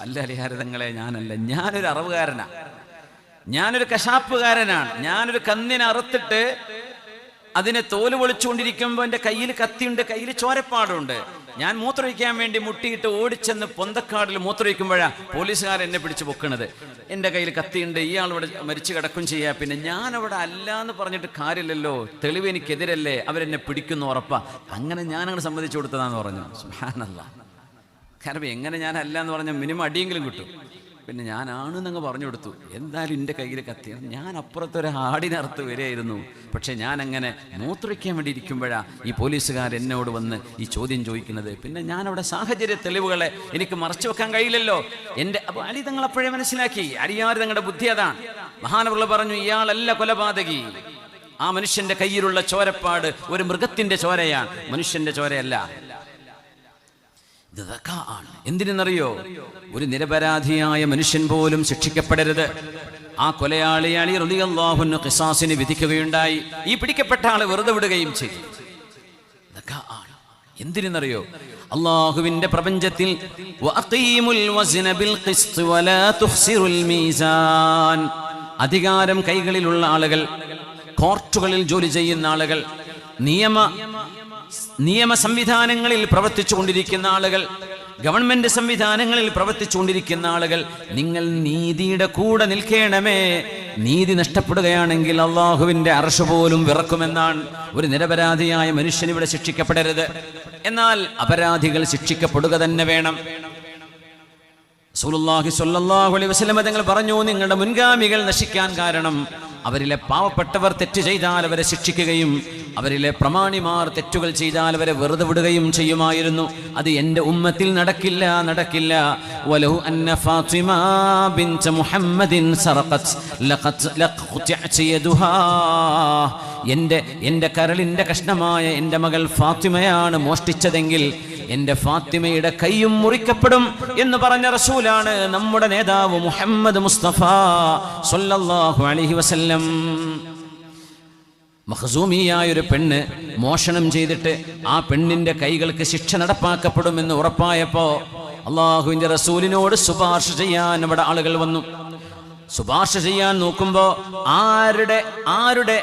അല്ല അലിയാർ തങ്ങളെ, ഞാനല്ല, ഞാനൊരു അറവുകാരനാ, ഞാനൊരു കശാപ്പുകാരനാണ്. ഞാനൊരു കന്നിനെ അറുത്തിട്ട് അതിനെ തോല് പൊളിച്ചുകൊണ്ടിരിക്കുമ്പോൾ എൻ്റെ കയ്യിൽ കത്തിയുണ്ട്, കയ്യിൽ ചോരപ്പാടുണ്ട്. ഞാൻ മൂത്രമൊഴിക്കാൻ വേണ്ടി മുട്ടിയിട്ട് ഓടിച്ചെന്ന് പൊന്തക്കാടിൽ മൂത്രമൊഴിക്കുമ്പോഴാണ് പോലീസുകാർ എന്നെ പിടിച്ച് പൊക്കണത്. എൻ്റെ കയ്യിൽ കത്തിയുണ്ട്, ഇയാൾ ഇവിടെ മരിച്ചു കിടക്കും ചെയ്യുക. പിന്നെ ഞാനവിടെ അല്ല എന്ന് പറഞ്ഞിട്ട് കാര്യമില്ലല്ലോ, തെളിവ് എനിക്കെതിരല്ലേ, അവരെന്നെ പിടിക്കുന്നു ഉറപ്പാ. അങ്ങനെ ഞാനങ്ങനെ സമ്മതിച്ചു കൊടുത്തതാന്ന് പറഞ്ഞു. സുബ്ഹാനല്ലാഹ്. കാരണം എങ്ങനെ ഞാനല്ല എന്ന് പറഞ്ഞാൽ മിനിമം അടിയെങ്കിലും കിട്ടും. പിന്നെ ഞാനാണെന്നങ്ങ് പറഞ്ഞു കൊടുത്തു. എന്തായാലും എൻ്റെ കയ്യിൽ കത്തിയാണ്, ഞാൻ അപ്പുറത്തൊരു ആടിനറുത്ത് വരികയായിരുന്നു. പക്ഷേ ഞാൻ അങ്ങനെ മൂത്രയ്ക്കാൻ വേണ്ടി ഇരിക്കുമ്പോഴാണ് ഈ പോലീസുകാർ എന്നോട് വന്ന് ഈ ചോദ്യം ചോദിക്കുന്നത്. പിന്നെ ഞാനവിടെ സാഹചര്യ തെളിവുകളെ എനിക്ക് മറച്ചു വെക്കാൻ കഴിയില്ലല്ലോ. അപ്പോൾ അലി തങ്ങൾ അപ്പോഴേ മനസ്സിലാക്കി, അലിയാർ തങ്ങളുടെ ബുദ്ധി അതാണ്. മഹാനവറുകൾ പറഞ്ഞു, ഇയാളല്ല കൊലപാതകി. ആ മനുഷ്യന്റെ കയ്യിലുള്ള ചോരപ്പാട് ഒരു മൃഗത്തിന്റെ ചോരയാണ്, മനുഷ്യന്റെ ചോരയല്ല. ആണ്. എന്തിനെന്നറിയോ? ഒരു നിരപരാധിയായ മനുഷ്യൻ പോലും ശിക്ഷിക്കപ്പെടരുത്. ആ കൊലയാളി അലി റളിയല്ലാഹു അൻഹു ഖിസാസിന് വിധിക്കുകയുണ്ടായി. ഈ പിടിക്കപ്പെട്ട ആളെ വെറുതെ വിടുകയും ചെയ്തു. ആണ്. എന്തിനെന്നറിയോ? അല്ലാഹുവിന്റെ പ്രപഞ്ചത്തിൽ വഅഖീമുൽ വസ്ന ബിൽ ഖിസ്ത് വലാ തുഖ്സിറുൽ മീസാൻ, അധികാരം കൈകളിലുള്ള ആളുകൾ, കോർട്ടുകളിൽ ജോലി ചെയ്യുന്ന ആളുകൾ, നിയമ സംവിധാനങ്ങളിൽ പ്രവർത്തിച്ചു കൊണ്ടിരിക്കുന്ന ആളുകൾ, ഗവൺമെന്റ് സംവിധാനങ്ങളിൽ പ്രവർത്തിച്ചു കൊണ്ടിരിക്കുന്ന ആളുകൾ, നിങ്ങൾ നീതിയുടെ കൂടെ നിൽക്കണമേ. നീതി നഷ്ടപ്പെടുകയാണെങ്കിൽ അള്ളാഹുവിന്റെ അർശ് പോലും വിറക്കുമെന്നാണ്. ഒരു നിരപരാധിയായ മനുഷ്യൻ ഇവിടെ ശിക്ഷിക്കപ്പെടരുത്. എന്നാൽ അപരാധികൾ ശിക്ഷിക്കപ്പെടുക തന്നെ വേണം. റസൂലുള്ളാഹി സ്വല്ലല്ലാഹു അലൈഹി വസല്ലം തങ്ങൾ പറഞ്ഞു, നിങ്ങളുടെ മുൻഗാമികൾ നശിക്കാൻ കാരണം അവരിലെ പാവപ്പെട്ടവർ തെറ്റ് ചെയ്താൽ അവരെ ശിക്ഷിക്കുകയും അവരിലെ പ്രമാണിമാർ തെറ്റുകൾ ചെയ്താൽ അവരെ വെറുതെ വിടുകയും ചെയ്യുമായിരുന്നു. അത് എൻ്റെ ഉമ്മത്തിൽ നടക്കില്ല. വലഹു അന്ന ഫാത്തിമ ബിൻത മുഹമ്മദിൻ സറഖത് ലഖത് യദുഹാ, എൻ്റെ കരളിൻ്റെ കഷ്ണമായ എൻ്റെ മകൾ ഫാത്തിമയാണ് മോഷ്ടിച്ചതെങ്കിൽ എൻ്റെ ഫാത്തിമയുടെ കൈയും മുറിക്കപ്പെടും എന്ന് പറഞ്ഞ റസൂലാണ് നമ്മുടെ നേതാവ് മുഹമ്മദ് മുസ്തഫ സ്വല്ലല്ലാഹു അലൈഹി വസല്ലം. മഖ്സൂമിയായ ഒരു പെണ്ണ് മോഷണം ചെയ്തിട്ട് ആ പെണ്ണിന്റെ കൈകൾക്ക് ശിക്ഷ നടപ്പാക്കപ്പെടുമെന്ന് ഉറപ്പായപ്പോൾ അള്ളാഹുവിന്റെ റസൂലിനോട് ശുപാർശ ചെയ്യാൻ അവിടെ ആളുകൾ വന്നു. ശുപാർശ ചെയ്യാൻ നോക്കുമ്പോൾ ആരുടെ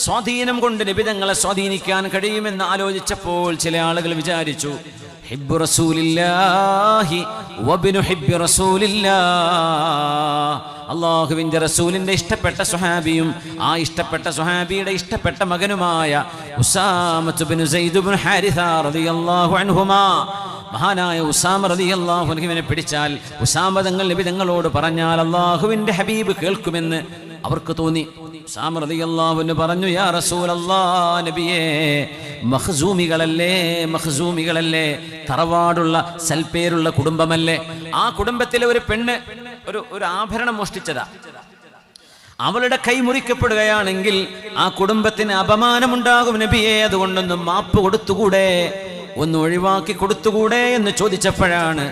സ്വാധീനം കൊണ്ട് നബി തങ്ങളെ സ്വാധീനിക്കാൻ കഴിയുമെന്ന് ആലോചിച്ചപ്പോൾ ചില ആളുകൾ വിചാരിച്ചു, ഹിബ്ബു റസൂലില്ലാഹി വബ്നു ഹിബ്ബി റസൂലില്ലാഹ്, അല്ലാഹുവിന്റെ റസൂലിന്റെ ഇഷ്ടപ്പെട്ട സ്വഹാബിയും ആ ഇഷ്ടപ്പെട്ട സ്വഹാബിയുടെ ഇഷ്ടപ്പെട്ട മകനുമായ ഉസാമത്ത് ബിൻ സയ്യിദ് ബിൻ ഹാരിസ റളിയല്ലാഹു അൻഹുമാ, മഹാനായ ഉസാമ റളിയല്ലാഹു അൻഹുവിനെ പിടിച്ചാൽ ഉസാമ തങ്ങൾ നബി തങ്ങളോട് പറഞ്ഞാൽ അല്ലാഹുവിന്റെ ഹബീബ് കേൾക്കുമെന്ന് അവർക്ക് തോന്നി. ഉസാമ റളിയല്ലാഹു അൻഹു പറഞ്ഞു, യാ റസൂലല്ലാഹ്, നബിയേ, മഖ്സൂമികളല്ലേ, തറവാടുള്ള സൽപേരുള്ള കുടുംബമല്ലേ, ആ കുടുംബത്തിലെ ഒരു പെണ്ണ് ഒരു ആഭരണം മോഷ്ടിച്ചതാ, അവളുടെ കൈ മുറിക്കപ്പെടുകയാണെങ്കിൽ ആ കുടുംബത്തിന് അപമാനമുണ്ടാകും നബിയെ, അതുകൊണ്ടൊന്ന് മാപ്പ് കൊടുത്തുകൂടെ, ഒന്ന് ഒഴിവാക്കി കൊടുത്തുകൂടെ എന്ന് ചോദിച്ചപ്പോഴാണ്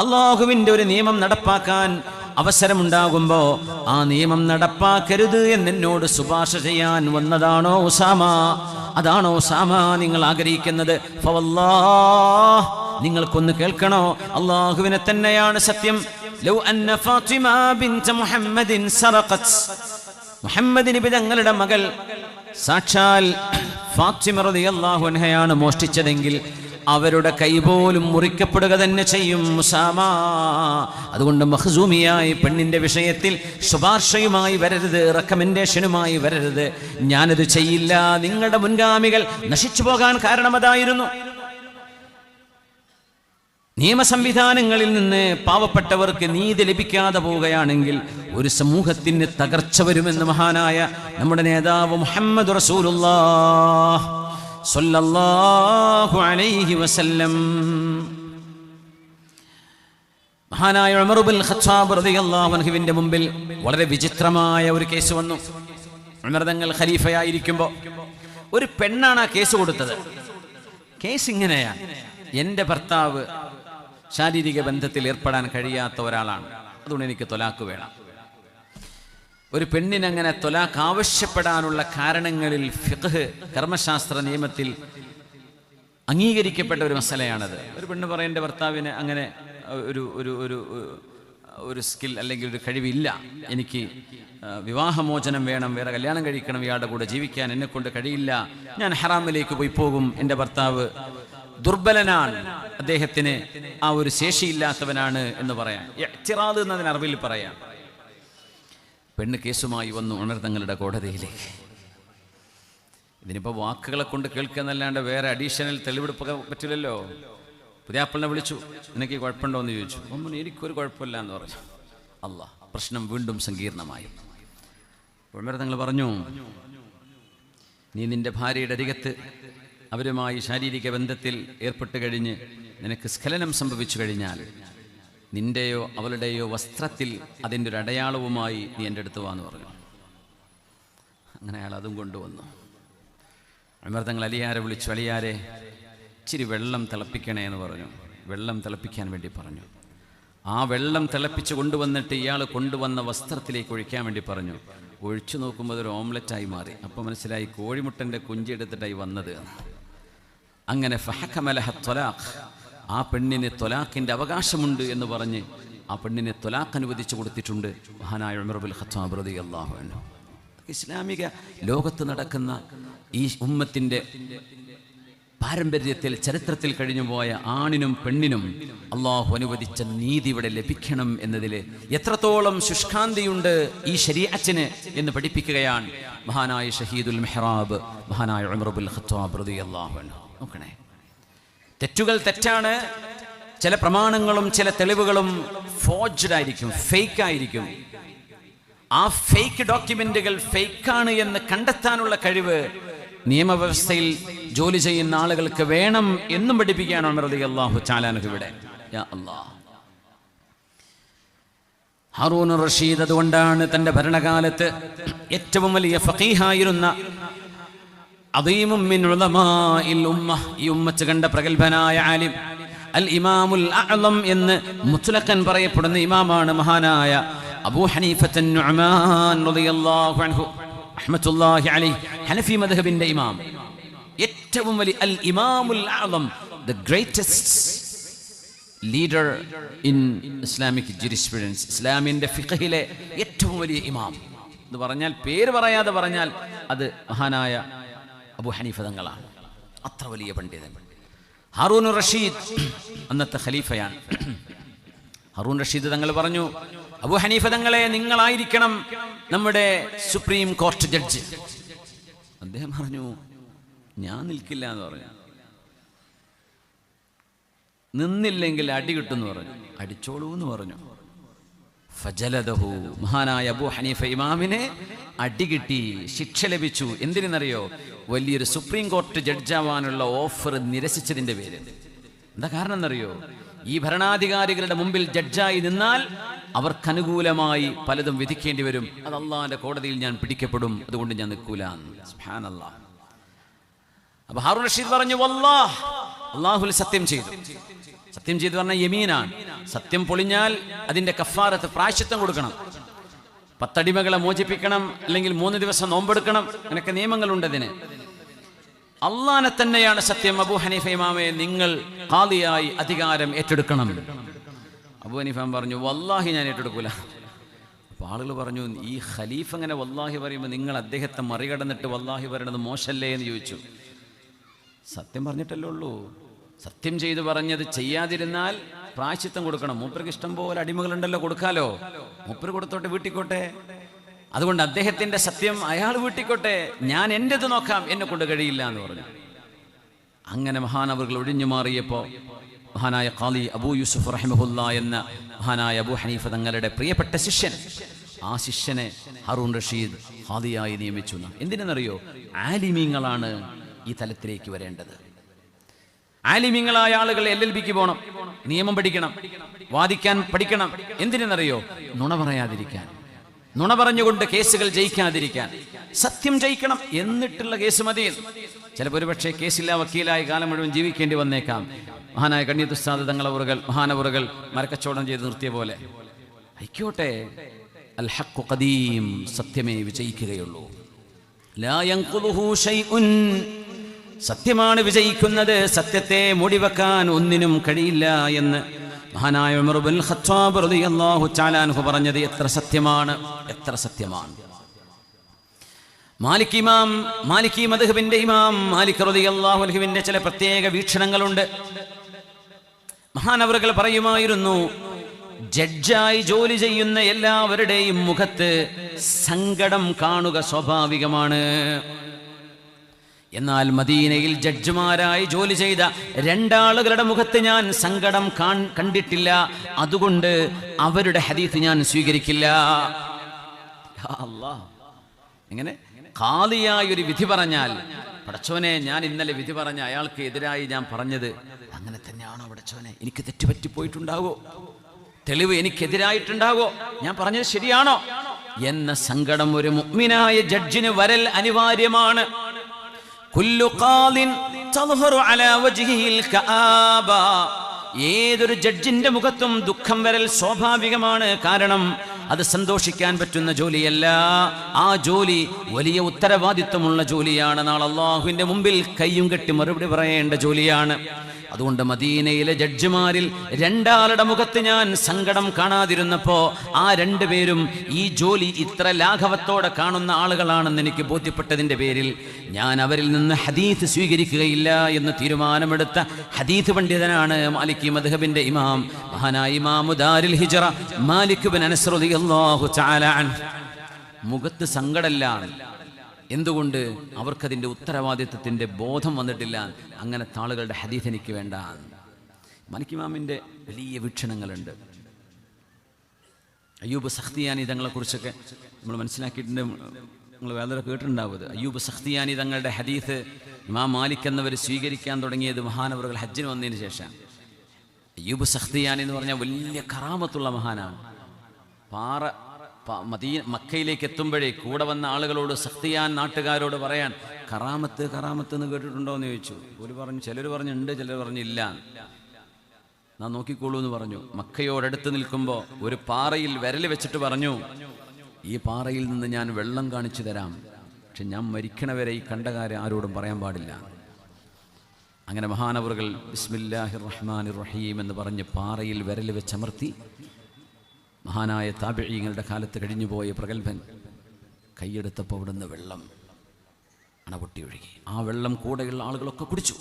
അല്ലാഹുവിന്റെ ഒരു നിയമം നടപ്പാക്കാൻ അവസരമുണ്ടാകുമ്പോ ആ നിയമം നടപ്പാക്കരുത് എന്നോട് ശുപാർശ ചെയ്യാൻ വന്നതാണോ ഉസാമ? അതാണോ ഉസാമ നിങ്ങൾ ആഗ്രഹിക്കുന്നത്? ഫവല്ലാഹ്, നിങ്ങൾക്കൊന്ന് കേൾക്കണോ, അല്ലാഹുവിനെ തന്നെയാണ് സത്യം. ലൗ അന്ന ഫാത്തിമ ബിൻത മുഹമ്മദിൻ സറഖത്, മുഹമ്മദ് നബി തങ്ങളുടെ മകൾ സാക്ഷാൽ ഫാത്തിമ റളിയല്ലാഹു അൻഹയാണ് മോഷ്ടിച്ചതെങ്കിൽ അവരുടെ കൈ പോലും മുറിക്കപ്പെടുക തന്നെ ചെയ്യും ഉസാമ. അതുകൊണ്ട് മഖ്സൂമിയായി പെണ്ണിന്റെ വിഷയത്തിൽ ശുപാർശയുമായി വരരുത്, റെക്കമെൻഡേഷനുമായി വരരുത്. ഞാനത് ചെയ്യില്ല. നിങ്ങളുടെ മുൻഗാമികൾ നശിച്ചു പോകാൻ കാരണം അതായിരുന്നു. നിയമ സംവിധാനങ്ങളിൽ നിന്ന് പാവപ്പെട്ടവർക്ക് നീതി ലഭിക്കാതെ പോവുകയാണെങ്കിൽ ഒരു സമൂഹത്തിന് തകർച്ച വരുമെന്ന് മഹാനായ നമ്മുടെ നേതാവ് മുഹമ്മദ് റസൂലുള്ളാഹ് സ്വല്ലല്ലാഹു അലൈഹി വസല്ലം, മഹാനായ ഉമർ ഇബ്നുൽ ഖത്താബ് റളിയല്ലാഹു അൻഹുവിന്റെ മുമ്പിൽ വളരെ വിചിത്രമായ ഒരു കേസ് വന്നു. ഉമർ തങ്ങൾ ഖലീഫയായിരിക്കുമ്പോൾ ഒരു പെണ്ണാണ് ആ കേസ് കൊടുത്തത്. കേസ് ഇങ്ങനെയാണ്: എൻ്റെ ഭർത്താവ് ശാരീരിക ബന്ധത്തിൽ ഏർപ്പെടാൻ കഴിയാത്ത ഒരാളാണ്, അതുകൊണ്ട് എനിക്ക് തൊലാക്ക് വേണം. ഒരു പെണ്ണിനങ്ങനെ തൊലാക്ക് ആവശ്യപ്പെടാനുള്ള കാരണങ്ങളിൽ ഫിഖ്ഹ്, കർമ്മശാസ്ത്ര നിയമത്തിൽ അംഗീകരിക്കപ്പെട്ട ഒരു മസലയാണത്. ഒരു പെണ്ണ് പറയും, എൻ്റെ ഭർത്താവിന് അങ്ങനെ ഒരു ഒരു സ്കിൽ അല്ലെങ്കിൽ ഒരു കഴിവില്ല, എനിക്ക് വിവാഹമോചനം വേണം, വേറെ കല്യാണം കഴിക്കണം, ഇയാളുടെ കൂടെ ജീവിക്കാൻ എന്നെക്കൊണ്ട് കഴിയില്ല, ഞാൻ ഹറാമിലേക്ക് പോയി പോകും, എൻ്റെ ഭർത്താവ് ദുർബലനാണ്, അദ്ദേഹത്തിന് ആ ഒരു ശേഷിയില്ലാത്തവനാണ് എന്ന് പറയാം. ഇഅ്തിറാദ് എന്നതിന് അറബിയിൽ പറയാം. പെണ്ണ് കേസുമായി വന്നു ഉമർ തങ്ങളുടെ കോടതിയിലേക്ക്. ഇതിനിപ്പോൾ വാക്കുകളെ കൊണ്ട് കേൾക്കുക എന്നല്ലാണ്ട് വേറെ അഡീഷണൽ തെളിവെടുപ്പൊക്കെ പറ്റില്ലല്ലോ. പുതിയാപ്പിളിനെ വിളിച്ചു, നിനക്ക് കുഴപ്പമുണ്ടോ എന്ന് ചോദിച്ചു. ഒന്നും എനിക്കൊരു കുഴപ്പമില്ല എന്ന് പറഞ്ഞു. അല്ലാഹ്, പ്രശ്നം വീണ്ടും സങ്കീർണമായി. ഉമർ തങ്ങൾ പറഞ്ഞു, നീ നിന്റെ ഭാര്യയുടെ അരികത്ത് അവരുമായി ശാരീരിക ബന്ധത്തിൽ ഏർപ്പെട്ട് കഴിഞ്ഞ് നിനക്ക് സ്ഖലനം സംഭവിച്ചു കഴിഞ്ഞാൽ നിന്റെയോ അവളുടെയോ വസ്ത്രത്തിൽ അതിൻ്റെ ഒരു അടയാളവുമായി നീ എൻ്റെ അടുത്ത് വാന്ന് പറഞ്ഞു. അങ്ങനെ അയാൾ അതും കൊണ്ടുവന്നു. ഉമർ തങ്ങൾ അലിയാരെ വിളിച്ചു, അലിയാരെ ഇച്ചിരി വെള്ളം തിളപ്പിക്കണേ എന്ന് പറഞ്ഞു. വെള്ളം തിളപ്പിക്കാൻ വേണ്ടി പറഞ്ഞു. ആ വെള്ളം തിളപ്പിച്ച് കൊണ്ടുവന്നിട്ട് ഇയാൾ കൊണ്ടുവന്ന വസ്ത്രത്തിലേക്ക് ഒഴിക്കാൻ വേണ്ടി പറഞ്ഞു. ഒഴിച്ചു നോക്കുമ്പോൾ അതൊരു ഓംലെറ്റായി മാറി. അപ്പോൾ മനസ്സിലായി കോഴിമുട്ടൻ്റെ കുഞ്ചി എടുത്തിട്ടായി വന്നത്. അങ്ങനെ ഫഹകമലഹ ത്വലാഖ്, ആ പെണ്ണിന് ത്വലാഖിൻ്റെ അവകാശമുണ്ട് എന്ന് പറഞ്ഞ് ആ പെണ്ണിനെ ത്വലാഖ് അനുവദിച്ചു കൊടുത്തിട്ടുണ്ട് മഹാനായ ഉമർ ഇബ്നുൽ ഖത്താബ് റളിയല്ലാഹു അൻഹു. ഇസ്ലാമിക ലോകത്ത് നടക്കുന്ന ഈ ഉമ്മത്തിൻ്റെ പാരമ്പര്യത്തിൽ ചരിത്രത്തിൽ കഴിഞ്ഞുപോയ ആണിനും പെണ്ണിനും അള്ളാഹു അനുവദിച്ച നീതി ഇവിടെ ലഭിക്കണം എന്നതിൽ എത്രത്തോളം ശുഷ്കാന്തിയുണ്ട് ഈ ശരീഅത്തിന് എന്ന് പഠിപ്പിക്കുകയാണ് മഹാനായ ഷഹീദുൽ മെഹ്റാബ് മഹാനായ ഉമർ ഇബ്നുൽ ഖത്താബ് റളിയല്ലാഹു അൻഹു. നോക്കണേ, തെറ്റുകൾ തെറ്റാണ്, ചില പ്രമാണങ്ങളും ചില തെളിവുകളും ഫോർജ്ഡ് ആയിരിക്കും, ഫേക്ക് ആയിരിക്കും. ആ ഫേക്ക് ഡോക്യുമെന്റുകൾ ഫേക്കാണ് എന്ന് കണ്ടെത്താനുള്ള കഴിവ് നിയമവ്യവസ്ഥയിൽ ജോലി ചെയ്യുന്ന ആളുകൾക്ക് വേണം എന്നും പഠിപ്പിക്കുകയാണ് ഉമർ റളിയല്ലാഹു തആല അൻഹു ഇവിടെ. യാ അല്ലാഹ്, ഹാറൂൻ റഷീദ് അതുകൊണ്ടാണ് തന്റെ ഭരണകാലത്ത് ഏറ്റവും വലിയ ഫഖീഹായിരുന്ന അദീമും മിൻ ഉലമാഇൽ ഉമ്മ, ഈ ഉമ്മത്ത് കണ്ട പ്രഗൽഭനായ ആലിം, അൽ ഇമാമുൽ അഅ്ലം എന്ന് മുത്ലഖൻ പറയപ്പെടുന്ന ഇമാമാണ് മഹാനായ അബൂ ഹനീഫത്ത് നുഅ്മാൻ റളിയല്ലാഹു അൻഹു റഹ്മത്തുള്ളാഹി അലൈഹി, ഹനഫി മദ്ഹബിന്റെ ഇമാം. ഏറ്റവും വലിയ അൽ ഇമാമുൽ അഅ്ലം, the greatest leader in Islamic jurisprudence, ഇസ്ലാമിന്റെ ഫിഖഹിലെ ഏറ്റവും വലിയ ഇമാം എന്ന് പറഞ്ഞാൽ, പേര് പറയാതെ പറഞ്ഞാൽ അത് മഹാനായ അബൂ ഹനീഫ തങ്ങളാണ്. അത്ര വലിയ പണ്ഡിതൻ. ഹാറൂൻ റഷീദ് അന്നത്തെ ഖലീഫയാണ്. ഹാറൂൻ റഷീദ് തങ്ങൾ പറഞ്ഞു, അബൂ ഹനീഫ തങ്ങളെ നിങ്ങളായിരിക്കണം നമ്മുടെ സുപ്രീം കോർട്ട് ജഡ്ജ്. അദ്ദേഹം പറഞ്ഞു, ഞാൻ നിൽക്കില്ല എന്ന് പറഞ്ഞു. നിന്നില്ലെങ്കിൽ അടി കിട്ടുമെന്ന് പറഞ്ഞു. അടിച്ചോളൂ എന്ന് പറഞ്ഞു. ഫജലദഹു, മഹാനായ അബൂ ഹനീഫ ഇമാമിനെ അടി കിട്ടി, ശിക്ഷ ലഭിച്ചു. എന്തിനെന്നറിയോ? വലിയൊരു സുപ്രീം കോർട്ട് ജഡ്ജാവാനുള്ള ഓഫർ നിരസിച്ചതിന്റെ പേര്. എന്താ കാരണം എന്നറിയോ? ഈ ഭരണാധികാരികളുടെ മുമ്പിൽ ജഡ്ജായി നിന്നാൽ അവർക്കനുകൂലമായി പലതും വിധിക്കേണ്ടി വരും. അത് അള്ളാഹിന്റെ കോടതിയിൽ ഞാൻ പിടിക്കപ്പെടും, അതുകൊണ്ട് ഞാൻ നിൽക്കൂല. സുബ്ഹാനല്ലാഹ്. അപ്പൊ ഹാറൂൻ റഷീദ് പറഞ്ഞു, വല്ലാഹ്, അള്ളാഹുൽ സത്യം ചെയ്തു. സത്യം ചെയ്തു പറഞ്ഞാൽ യമീനാണ്. സത്യം പൊളിഞ്ഞാൽ അതിന്റെ കഫാറത്ത്, പ്രായശ്ചിത്തം കൊടുക്കണം. 10 അടിമകളെ മോചിപ്പിക്കണം, അല്ലെങ്കിൽ 3 ദിവസം നോമ്പെടുക്കണം. അങ്ങനെയൊക്കെ നിയമങ്ങളുണ്ട് അതിന്. അള്ളാനെ തന്നെയാണ് സത്യം. അബൂ ഹനീഫ ഇമാമെ, നിങ്ങൾ ഖാദിയായി അധികാരം ഏറ്റെടുക്കണം. അബൂ ഹനീഫ പറഞ്ഞു, വല്ലാഹി ഞാൻ ഏറ്റെടുക്കൂല. അപ്പോൾ ആളുകൾ പറഞ്ഞു, ഈ ഖലീഫ അങ്ങനെ വല്ലാഹി പറയുമ്പോൾ നിങ്ങൾ അദ്ദേഹത്തെ മറികടന്നിട്ട് വല്ലാഹി പറയണത് മോശമല്ലേ എന്ന് ചോദിച്ചു. സത്യം പറഞ്ഞിട്ടല്ലേ ഉള്ളൂ. സത്യം ചെയ്ത് പറഞ്ഞത് ചെയ്യാതിരുന്നാൽ പ്രായശ്ചിത്തം കൊടുക്കണം. മൂപ്പർക്ക് ഇഷ്ടം പോലെ അടിമകളുണ്ടല്ലോ, കൊടുക്കാലോ. മൂപ്പർ കൊടുത്തോട്ടെ, വീട്ടിക്കോട്ടെ. അതുകൊണ്ട് അദ്ദേഹത്തിന്റെ സത്യം അയാൾ വീട്ടിക്കോട്ടെ, ഞാൻ എൻ്റെത് നോക്കാം, എന്നെ കൊണ്ട് കഴിയില്ല എന്ന് പറഞ്ഞു. അങ്ങനെ മഹാനവറുകൾ ഒഴിഞ്ഞു മാറിയപ്പോൾ മഹാനായ ഖാദി അബൂ യൂസുഫ് റഹിമഹുല്ലാ എന്ന മഹാനായ അബൂ ഹനീഫ തങ്ങളുടെ പ്രിയപ്പെട്ട ശിഷ്യൻ, ആ ശിഷ്യനെ ഹാറൂൻ റഷീദ് ഖാദിയായി നിയമിച്ചു. എന്തിനെന്നറിയോ? ആലിമീങ്ങളാണ് ഈ തലത്തിലേക്ക് വരേണ്ടത്. ആലിമീങ്ങളായ ആളുകൾ LLBക്ക് പോകണം, നിയമം പഠിക്കണം, വാദിക്കാൻ പഠിക്കണം. എന്തിനെന്നറിയോ? നുണ പറയാതിരിക്കാൻ, നുണ പറഞ്ഞുകൊണ്ട് കേസുകൾ ജയിക്കാതിരിക്കാൻ. സത്യം ജയിക്കണം, എന്നിട്ടുള്ള കേസ് മതി. ചിലപ്പോൾ ഒരുപക്ഷെ കേസില്ല വക്കീലായി കാലം മുഴുവൻ ജീവിക്കേണ്ടി വന്നേക്കാം. മഹാനായ കണ്ണിയത്ത് ഉസ്താദ് തങ്ങളവറുകൾ, മഹാനവറുകൾ മരക്കച്ചവടം ചെയ്ത് നിർത്തിയ പോലെ ആയിക്കോട്ടെ. അൽ ഹഖ്ഖു ഖദീം, സത്യമേ വിജയിക്കുകയുള്ളൂ. ലാ യൻഖുദുഹു ശൈഉൻ, സത്യമാണ് വിജയിക്കുന്നത്, സത്യത്തെ മൂടിവെക്കാൻ ഒന്നിനും കഴിയില്ല എന്ന് മഹാനായ ഉമർ ഇബ്നുൽ ഖത്താബ് റളിയല്ലാഹു തആല അൻഹു പറഞ്ഞത് എത്ര സത്യമാണ്. മാലിക്കി മദ്ഹബിന്റെ ഇമാം മാലിക് റളിയല്ലാഹു അൻഹുവിന്റെ ചില പ്രത്യേക വീക്ഷണങ്ങളുണ്ട്. മഹാനവറുകൾ പറയുമായിരുന്നു, ജഡ്ജായി ജോലി ചെയ്യുന്ന എല്ലാവരുടെയും മുഖത്ത് സങ്കടം കാണുക സ്വാഭാവികമാണ്. എന്നാൽ മദീനയിൽ ജഡ്ജിമാരായി ജോലി ചെയ്ത രണ്ടാളുകളുടെ മുഖത്ത് ഞാൻ സങ്കടം കണ്ടിട്ടില്ല. അതുകൊണ്ട് അവരുടെ ഹദീസ് ഞാൻ സ്വീകരിക്കില്ല. അല്ലാഹ്, എങ്ങനെ ഖാദിയായി ഒരു വിധി പറഞ്ഞാൽ, പടച്ചോനെ ഞാൻ ഇന്നലെ വിധി പറഞ്ഞ അയാൾക്ക് എതിരായി ഞാൻ പറഞ്ഞത് അങ്ങനെ തന്നെയാണോ പടച്ചോനെ, എനിക്ക് തെറ്റുപറ്റിപ്പോയിട്ടുണ്ടാവോ, തെളിവ് എനിക്കെതിരായിട്ടുണ്ടാവോ, ഞാൻ പറഞ്ഞത് ശരിയാണോ എന്ന സങ്കടം ഒരു മുഅ്മിനായ ജഡ്ജിന് വരൽ അനിവാര്യമാണ്. കുല്ലു ഖാദിൻ തദ്ഹറു അലാ വജ്ഹിഹിൽ കആബ, ഏതൊരു ജഡ്ജിന്റെ മുഖത്തും ദുഃഖം വരൽ സ്വാഭാവികമാണ്. കാരണം അത് സന്തോഷിക്കാൻ പറ്റുന്ന ജോലിയല്ല. ആ ജോലി വലിയ ഉത്തരവാദിത്വമുള്ള ജോലിയാണ്. നാളെ അല്ലാഹുവിന്റെ മുമ്പിൽ കയ്യും കെട്ടി മറുപടി പറയേണ്ട ജോലിയാണ്. അതുകൊണ്ട് മദീനയിലെ ജഡ്ജിമാരിൽ രണ്ടാളുടെ മുഖത്ത് ഞാൻ സങ്കടം കാണാതിരുന്നപ്പോ ആ രണ്ടുപേരും ഈ ജോലി ഇത്ര ലാഘവത്തോടെ കാണുന്ന ആളുകളാണെന്ന് എനിക്ക് ബോധ്യപ്പെട്ടതിന്റെ പേരിൽ ഞാൻ അവരിൽ നിന്ന് ഹദീസ് സ്വീകരിക്കുകയില്ല എന്ന് തീരുമാനമെടുത്ത ഹദീസ് പണ്ഡിതനാണ് മാലിക്കി മദ്ഹബിന്റെ ഇമാം, മഹാനായ ഇമാമു ദാരിൽ ഹിജ്റ മാലിക് ഇബ്നു അനസ് റളിയല്ലാഹു തആല അൻഹു. മുഖത്ത് സങ്കടമില്ല. എന്തുകൊണ്ട്? അവർക്കതിൻ്റെ ഉത്തരവാദിത്വത്തിൻ്റെ ബോധം വന്നിട്ടില്ല. അങ്ങനത്തെ ആളുകളുടെ ഹദീസ് എനിക്ക് വേണ്ട. മാലിക് ഇമാമിൻ്റെ വലിയ വീക്ഷണങ്ങളുണ്ട്. അയ്യൂബ് സഖ്തിയാനി തങ്ങളെക്കുറിച്ചൊക്കെ നമ്മൾ മനസ്സിലാക്കിയിട്ടുണ്ട്. നിങ്ങൾ വേറെ കേട്ടിട്ടുണ്ടാവുന്നത് അയ്യൂബ് സഖ്തിയാനി തങ്ങളുടെ ഹദീസ് ഇമാം മാലിക് എന്നവർ സ്വീകരിക്കാൻ തുടങ്ങിയത് മഹാനവറുകൾ ഹജ്ജിന് വന്നതിന് ശേഷം. അയ്യൂബ് സഖ്തിയാനി എന്ന് പറഞ്ഞാൽ വലിയ കറാമത്തുള്ള മഹാനാണ്. മക്കയിലേക്ക് എത്തുമ്പോഴേ കൂടെ വന്ന ആളുകളോട് സഖ്തിയാൻ നാട്ടുകാരോട് പറയാൻ, കറാമത്ത് എന്ന് കേട്ടിട്ടുണ്ടോ എന്ന് ചോദിച്ചു. ചിലർ പറഞ്ഞു ഉണ്ട്, ചിലർ പറഞ്ഞു ഇല്ല. നാം നോക്കിക്കോളൂ എന്ന് പറഞ്ഞു. മക്കയോടടുത്ത് നിൽക്കുമ്പോൾ ഒരു പാറയിൽ വിരൽ വെച്ചിട്ട് പറഞ്ഞു, ഈ പാറയിൽ നിന്ന് ഞാൻ വെള്ളം കാണിച്ചു തരാം, പക്ഷെ ഞാൻ മരിക്കണവരെ ഈ കണ്ട കാര്യം ആരോടും പറയാൻ പാടില്ല. അങ്ങനെ മഹാനവറുകൾ ബിസ്മില്ലാഹിർ റഹ്മാനിർ റഹീം എന്ന് പറഞ്ഞ് പാറയിൽ വിരൽ വെച്ചമർത്തി. മഹാനായ താബിഈങ്ങളുടെ കാലത്ത് കഴിഞ്ഞുപോയ പ്രഗത്ഭൻ കൈയെടുത്തപ്പോൾ അവിടുന്ന് വെള്ളം അണപൊട്ടി ഒഴുകി. ആ വെള്ളം കൂടെയുള്ള ആളുകളൊക്കെ കുടിച്ചു.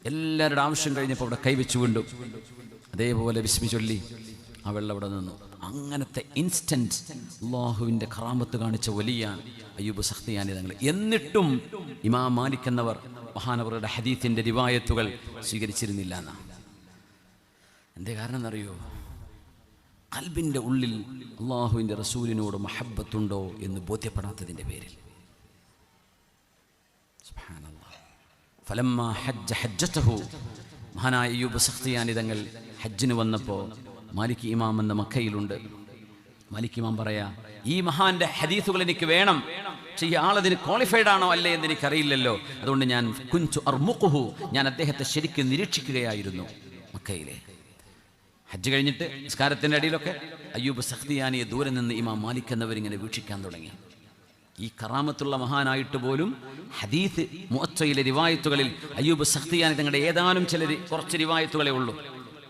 എല്ലാവരുടെ ആവശ്യം കഴിഞ്ഞപ്പോൾ അവിടെ കൈവച്ചു വീണ്ടും അതേപോലെ ബിസ്മി ചൊല്ലി ആ വെള്ളം അവിടെ നിന്നു. അങ്ങനത്തെ ഇൻസ്റ്റന്റ് അല്ലാഹുവിൻ്റെ കറാമത്ത് കാണിച്ച വലിയ അയ്യൂബ് സഖ്തിയാനി തങ്ങൾ. എന്നിട്ടും ഇമാം മാലിക് എന്നവർ മഹാനവറുടെ ഹദീസിൻ്റെ റിവായത്തുകൾ സ്വീകരിച്ചിരുന്നില്ല എന്നാണ്. എന്തേ കാരണം എന്നറിയോ? ഖൽബിൻ്റെ ഉള്ളിൽ അല്ലാഹുവിൻ്റെ റസൂലിനോട് മഹബ്ബത്തുണ്ടോ എന്ന് ബോധ്യപ്പെടാത്തതിൻ്റെ പേരിൽ. സുബ്ഹാനല്ലാഹ്. ഫലമ്മാ ഹജ്ജ ഹജ്ജതഹു, മഹാനായ അയ്യൂബ് സഖ്തിയാനി തങ്ങൾ ഹജ്ജിന് വന്നപ്പോൾ മാലിക് ഇമാം എന്ന മക്കയിലുണ്ട്. മാലിക് ഇമാം പറയാ, ഈ മഹാന്റെ ഹദീസുകൾ എനിക്ക് വേണം, പക്ഷേ ഈ ആളതിന് ക്വാളിഫൈഡ് ആണോ അല്ലേ എന്ന് എനിക്കറിയില്ലല്ലോ. അതുകൊണ്ട് ഞാൻ കുൻതു അർമുഖുഹു, ഞാൻ അദ്ദേഹത്തെ ശരിക്കും നിരീക്ഷിക്കുകയായിരുന്നു മക്കയിലെ. ഹജ്ജ് കഴിഞ്ഞിട്ട് നിസ്കാരത്തിൻ്റെ അടിയിലൊക്കെ അയ്യൂബ് സഖ്തിയാനിയെ ദൂരെ നിന്ന് ഇമാം മാലിക് എന്നവരിങ്ങനെ വീക്ഷിക്കാൻ തുടങ്ങി. ഈ കറാമത്തുള്ള മഹാനായിട്ട് പോലും ഹദീസ് മുഅത്തയിലെ റിവായത്തുകളിൽ അയ്യൂബ് സഖ്തിയാനി തങ്ങളുടെ ഏതാനും കുറച്ച് റിവായത്തുകളേ ഉള്ളൂ.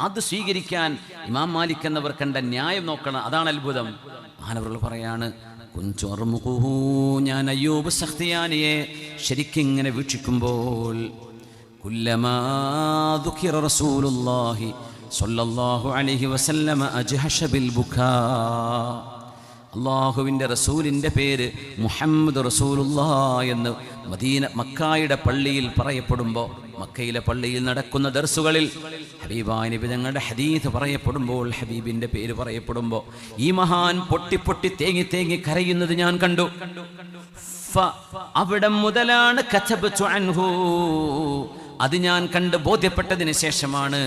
അത് സ്വീകരിക്കാൻ ഇമാം മാലിക് എന്നവർ കണ്ട ന്യായം നോക്കണം. അതാണ് അത്ഭുതം. മഹാനവറുകൾ പറയാണ്, ഞാൻ അയ്യൂബ് സഖ്തിയാനിയെ ശരിക്കിങ്ങനെ വീക്ഷിക്കുമ്പോൾ കുല്ലമാ ദുഖിറ റസൂലുള്ളാഹി സ്വല്ലല്ലാഹു അലൈഹി വസല്ലമ അജ്ഹശ ബിൽ ബുകാ, അല്ലാഹുവിൻ്റെ റസൂലിൻ്റെ പേര് മുഹമ്മദ് റസൂലുള്ളാഹ് എന്ന് മക്കായുടെ പള്ളിയിൽ പറയപ്പെടുമ്പോൾ, മക്കയിലെ പള്ളിയിൽ നടക്കുന്ന ദർസുകളിൽ ഹബീബായ നബി തങ്ങളുടെ ഹദീസ് പറയപ്പെടുമ്പോൾ, ഹബീബിൻ്റെ പേര് പറയപ്പെടുമ്പോൾ ഈ മഹാൻ പൊട്ടി പൊട്ടി തേങ്ങി തേങ്ങി കരയുന്നത് ഞാൻ കണ്ടു. അവിടെ മുതലാണ് കതബതു അൻഹു, അത് ഞാൻ കണ്ട് ബോധ്യപ്പെട്ടതിന് ശേഷമാണ്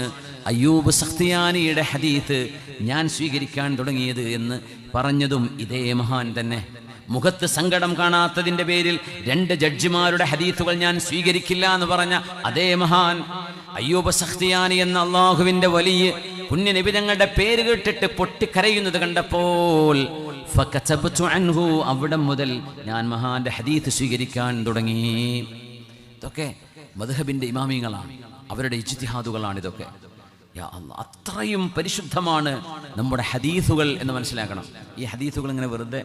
അയ്യൂബ് സഖ്തിയാനിയുടെ ഹദീസ് ഞാൻ സ്വീകരിക്കാൻ തുടങ്ങിയത് എന്ന് പറഞ്ഞതും ഇതേ മഹാൻ തന്നെ. മുഖത്ത് സങ്കടം കാണാത്തതിൻ്റെ പേരിൽ 2 ജഡ്ജിമാരുടെ ഹദീസുകൾ ഞാൻ സ്വീകരിക്കില്ല എന്ന് പറഞ്ഞ അതേ മഹാൻ അയ്യൂബ് സഖ്തിയാനി എന്ന അല്ലാഹുവിൻ്റെ വലിയ പുണ്യ നബി തങ്ങളുടെ പേര് കേട്ടിട്ട് പൊട്ടിക്കരയുന്നത് കണ്ടപ്പോൾ ഫകതബതു അൻഹു, അവിടെ മുതൽ ഞാൻ മഹാന്റെ ഹദീസ് സ്വീകരിക്കാൻ തുടങ്ങി. ഇതൊക്കെ മദ്ഹബിൻ്റെ ഇമാമിങ്ങളാണ്, അവരുടെ ഇജ്തിഹാദുകളാണ് ഇതൊക്കെ. യാ അല്ലാഹ്, അത്രയും പരിശുദ്ധമാണ് നമ്മുടെ ഹദീസുകൾ എന്ന് മനസ്സിലാക്കണം. ഈ ഹദീസുകൾ ഇങ്ങനെ വെറുതെ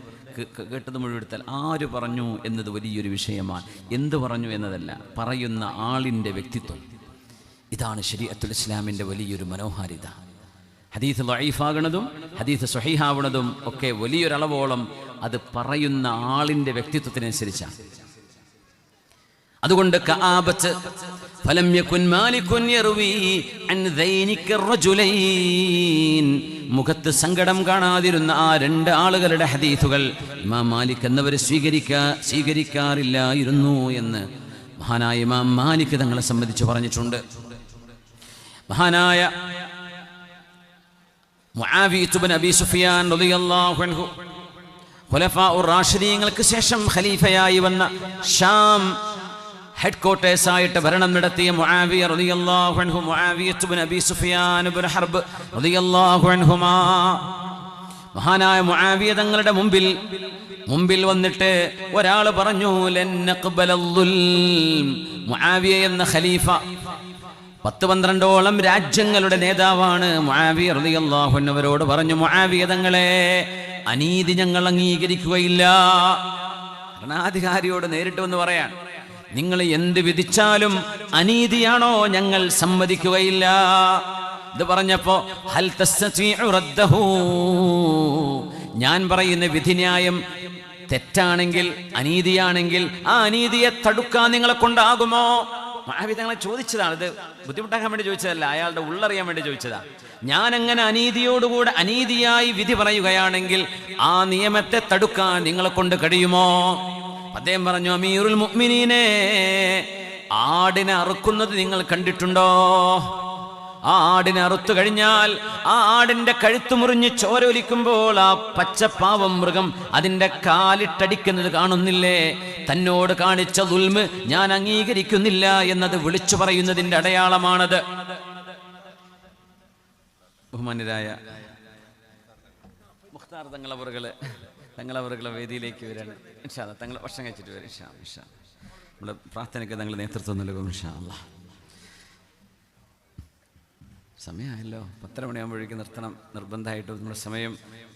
കേട്ടത് മുഴുവൻ എടുത്താൽ ആര് പറഞ്ഞു എന്നത് വലിയൊരു വിഷയമാണ്. എന്ത് പറഞ്ഞു എന്നതല്ല, പറയുന്ന ആളിൻ്റെ വ്യക്തിത്വം. ഇതാണ് ശരീഅത്തുൽ ഇസ്ലാമിൻ്റെ വലിയൊരു മനോഹാരിത. ഹദീസ് ദഈഫാകുന്നതും ഹദീസ് സ്വഹീഹാവുന്നതും ഒക്കെ വലിയൊരളവോളം അത് പറയുന്ന ആളിൻ്റെ വ്യക്തിത്വത്തിനനുസരിച്ചാണ്. അതുകൊണ്ട് കആബത്ത് ഫലം യകുൻ മാലികുൻ യർവി അൻ ദൈനിക റജുലൈൻ, മുഖത്ത് സങ്കടം കാണാതിരുന്ന ആ രണ്ട് ആളുകളുടെ ഹദീസുകൾ ഇമാം മാലിക് എന്നവർ സ്വീകരിക്കാറില്ലായിരുന്നു എന്ന് മഹാനായ ഇമാം മാലിക് തങ്ങളെ സംബന്ധിച്ച് പറഞ്ഞിട്ടുണ്ട്. മഹാനായ മുആവിയ ഇബ്നു അബീ സുഫിയാൻ റളിയല്ലാഹു അൻഹു ഖുലഫാഉർ റാഷിദീങ്ങൾക്ക് ശേഷം ഖലീഫയായി വന്ന ഷാം ഹെഡ്ക്വാർട്ടേഴ്സ് ആയിട്ട് ഭരണം നടത്തിയ മുആവിയ റളിയല്ലാഹു അൻഹു, മുആവിയ ഇബ്നു അബീ സുഫിയാൻ ഇബ്നു ഹർബ് റളിയല്ലാഹു അൻഹുമാ, മഹാനായ മുആവിയ തങ്ങളുടെ മുമ്പിൽ വന്നിട്ട് ഒരാൾ പറഞ്ഞു, ലൻ നഖ്ബലൽ, മുആവിയ എന്ന ഖലീഫ 10-12ഓളം രാജ്യങ്ങളുടെ നേതാവാണ്. മുആവിയ റളിയല്ലാഹു അൻഹു അവരോട് പറഞ്ഞു, മുആവിയ തങ്ങളെ, അനീതി ഞങ്ങൾ അംഗീകരിക്കുകയില്ല. ഭരണാധികാരിയോട് നേരിട്ട് വന്ന് പറയാൻ, നിങ്ങൾ എന്ത് വിധിച്ചാലും അനീതിയാണോ ഞങ്ങൾ സമ്മതിക്കുകയില്ല. ഇത് പറഞ്ഞപ്പോ ഹൽ തസ്തീഉ റദ്ദഹു, ഞാൻ പറയുന്ന വിധിന്യായം തെറ്റാണെങ്കിൽ, അനീതിയാണെങ്കിൽ ആ അനീതിയെ തടുക്കാൻ നിങ്ങളെ കൊണ്ടാകുമോ? മുആവിയ തങ്ങളെ ചോദിച്ചതാണ്. ഇത് ബുദ്ധിമുട്ടാക്കാൻ വേണ്ടി ചോദിച്ചതല്ല, അയാളുടെ ഉള്ളറിയാൻ വേണ്ടി ചോദിച്ചതാ. ഞാൻ അങ്ങനെ അനീതിയോടുകൂടെ അനീതിയായി വിധി പറയുകയാണെങ്കിൽ ആ നിയമത്തെ തടുക്കാൻ നിങ്ങളെ കൊണ്ട് കഴിയുമോ? അദ്ദേഹം പറഞ്ഞു, അമീറുൽ മുഅ്മിനീനെ, ആടിനെ അറുക്കുന്നത് നിങ്ങൾ കണ്ടിട്ടുണ്ടോ? ആ ആടിനെ അറുത്തു കഴിഞ്ഞാൽ ആ ആടിന്റെ കഴുത്ത് മുറിഞ്ഞ് ചോര ഒലിക്കുമ്പോൾ ആ പച്ചപ്പാവം മൃഗം അതിന്റെ കാലിട്ടടിക്കുന്നത് കാണുന്നില്ലേ? തന്നോട് കാണിച്ച ദുൽമ് ഞാൻ അംഗീകരിക്കുന്നില്ല എന്നത് വിളിച്ചു പറയുന്നതിന്റെ അടയാളമാണത്. ബഹുമാന്യരായ മുഖ്താർ തങ്ങളവറുകളെ വേദിയിലേക്ക് വരാണ്. ഇൻഷാ അല്ലാഹ് തങ്ങൾ ഭക്ഷണം കഴിച്ചിട്ട് വരും. ഇൻഷാ അല്ലാഹ് നമ്മുടെ പ്രാർത്ഥനയ്ക്ക് തങ്ങൾ നേതൃത്വം നൽകും. ഇൻഷാ അല്ലാഹ് സമയമായല്ലോ, 10 മണിയാകുമ്പോഴേക്കും നിർത്തണം നിർബന്ധമായിട്ട്. നമ്മുടെ സമയം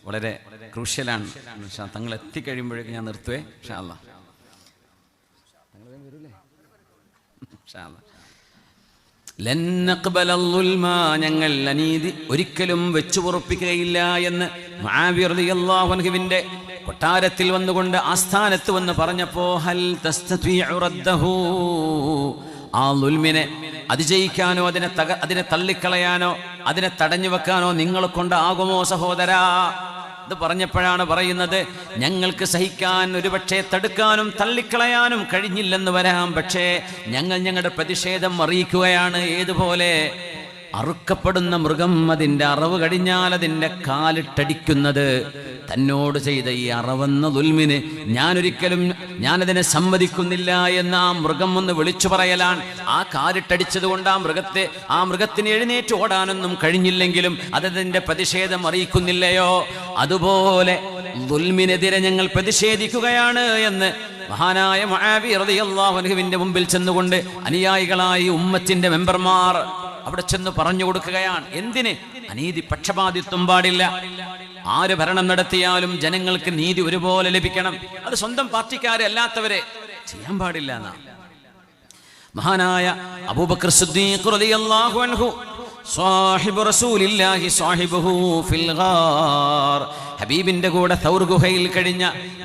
വളരെ ക്രൂഷ്യലാണ്. തങ്ങൾ എത്തിക്കഴിയുമ്പോഴേക്കും ഞാൻ നിർത്തുവേ. ഇൻഷാ അല്ലാഹ് തങ്ങൾ വരൂലേ? ഇൻഷാ അല്ലാഹ്. ലൻ നഖ്ബലൽ ദുൽമ, ഞങ്ങൾ അനീതി ഒരിക്കലും വെച്ചു പൊറുപ്പിക്കുകയില്ല എന്ന് മുആവിയ റളിയല്ലാഹു അൻഹുവിന്റെ കൊട്ടാരത്തിൽ വന്നുകൊണ്ട് ആസ്ഥാനത്ത് വന്ന് പറഞ്ഞപ്പോ ഹൽ തസ്തീഉ റദ്ദഹു, ആ ദുൽമിനെ അതിജയിക്കാനോ അതിനെ തള്ളിക്കളയാനോ അതിനെ തടഞ്ഞു വെക്കാനോ നിങ്ങളെ കൊണ്ടാകുമോ സഹോദരാ? ഇത് പറഞ്ഞപ്പോഴാണ് പറയുന്നത്, ഞങ്ങൾക്ക് സഹിക്കാൻ, ഒരുപക്ഷെ തടുക്കാനും തള്ളിക്കളയാനും കഴിഞ്ഞില്ലെന്ന് വരാം, പക്ഷേ ഞങ്ങൾ ഞങ്ങളുടെ പ്രതിഷേധം അറിയിക്കുകയാണ്. ഏതുപോലെ അറുക്കപ്പെടുന്ന മൃഗം അതിൻ്റെ അറവ് കഴിഞ്ഞാൽ അതിൻ്റെ കാലിട്ടടിക്കുന്നത്, തന്നോട് ചെയ്ത ഈ അറവെന്ന ദുൽമിന് ഞാനതിനെ സമ്മതിക്കുന്നില്ല എന്ന് ആ മൃഗം ഒന്ന് വിളിച്ചു പറയലാണ്. ആ കാലിട്ടടിച്ചത് കൊണ്ട് ആ മൃഗത്തിന് എഴുന്നേറ്റ് ഓടാനൊന്നും കഴിഞ്ഞില്ലെങ്കിലും അതതിൻ്റെ പ്രതിഷേധം അറിയിക്കുന്നില്ലയോ? അതുപോലെ ദുൽമിനെതിരെ ഞങ്ങൾ പ്രതിഷേധിക്കുകയാണ് എന്ന് മഹാനായ മുആവിയ റളിയല്ലാഹു അൻഹുവിന്റെ മുമ്പിൽ ചെന്നുകൊണ്ട് അനുയായികളായി ഉമ്മത്തിന്റെ മെമ്പർമാർ അവിടെ ചെന്ന് പറഞ്ഞു കൊടുക്കുകയാണ്. എന്തിന്? അനീതി, പക്ഷപാതിത്വം പാടില്ല. ആര് ഭരണം നടത്തിയാലും ജനങ്ങൾക്ക് നീതി ഒരുപോലെ ലഭിക്കണം. അത് സ്വന്തം പാർട്ടിക്കാരെ അല്ലാത്തവരെ ചെയ്യാൻ പാടില്ല എന്നാണ്. മഹാനായ അബൂബക്കർ സിദ്ദീഖ് റളിയല്ലാഹു അൻഹു സാഹിബു റസൂലില്ലാഹി സാഹിബുഹു ഫിൽ ഗാർ, ഹബീബിന്റെ കൂടെ തൗർ ഗുഹയിൽ കഴിഞ്ഞ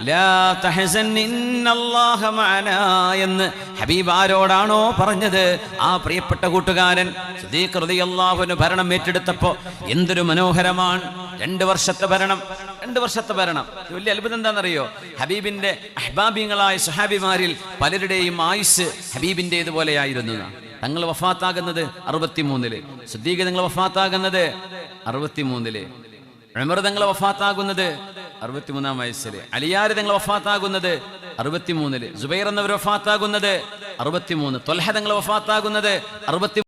ലാ തഹസൻ ഇന്നല്ലാഹ മഅനാ എന്ന് ഹബീബ് ആരോടാണോ പറഞ്ഞത്, ആ പ്രിയപ്പെട്ട കൂട്ടുകാരൻ സിദ്ദീഖ് റളിയല്ലാഹു അൻഹു ഭരണം ഏറ്റെടുത്തപ്പോ എന്തൊരു മനോഹരമാണ്. 2 വർഷത്തെ ഭരണം. വലിയ അത്ഭുതം എന്താണെന്നറിയോ? ഹബീബിന്റെ അഹ്ബാബികളായ സ്വഹാബിമാരിൽ പലരുടെയും ആയുസ് ഹബീബിൻ്റെതുപോലെയായിരുന്നു. തങ്ങൾ വഫാത്താകുന്നത് 63-ല്, സിദ്ദീഖ് തങ്ങൾ വഫാത്താകുന്നത് 63-ല്, ഉമർ തങ്ങൾ വഫാത്താകുന്നത് 63-ാം വയസ്സിൽ, അലിയാർ തങ്ങൾ വഫാത്താകുന്നത് 63-ല്, സുബൈർ എന്നവർ വഫാത്താകുന്നത് 63, ത്വൽഹ തങ്ങൾ വഫാത്താകുന്നത് 63.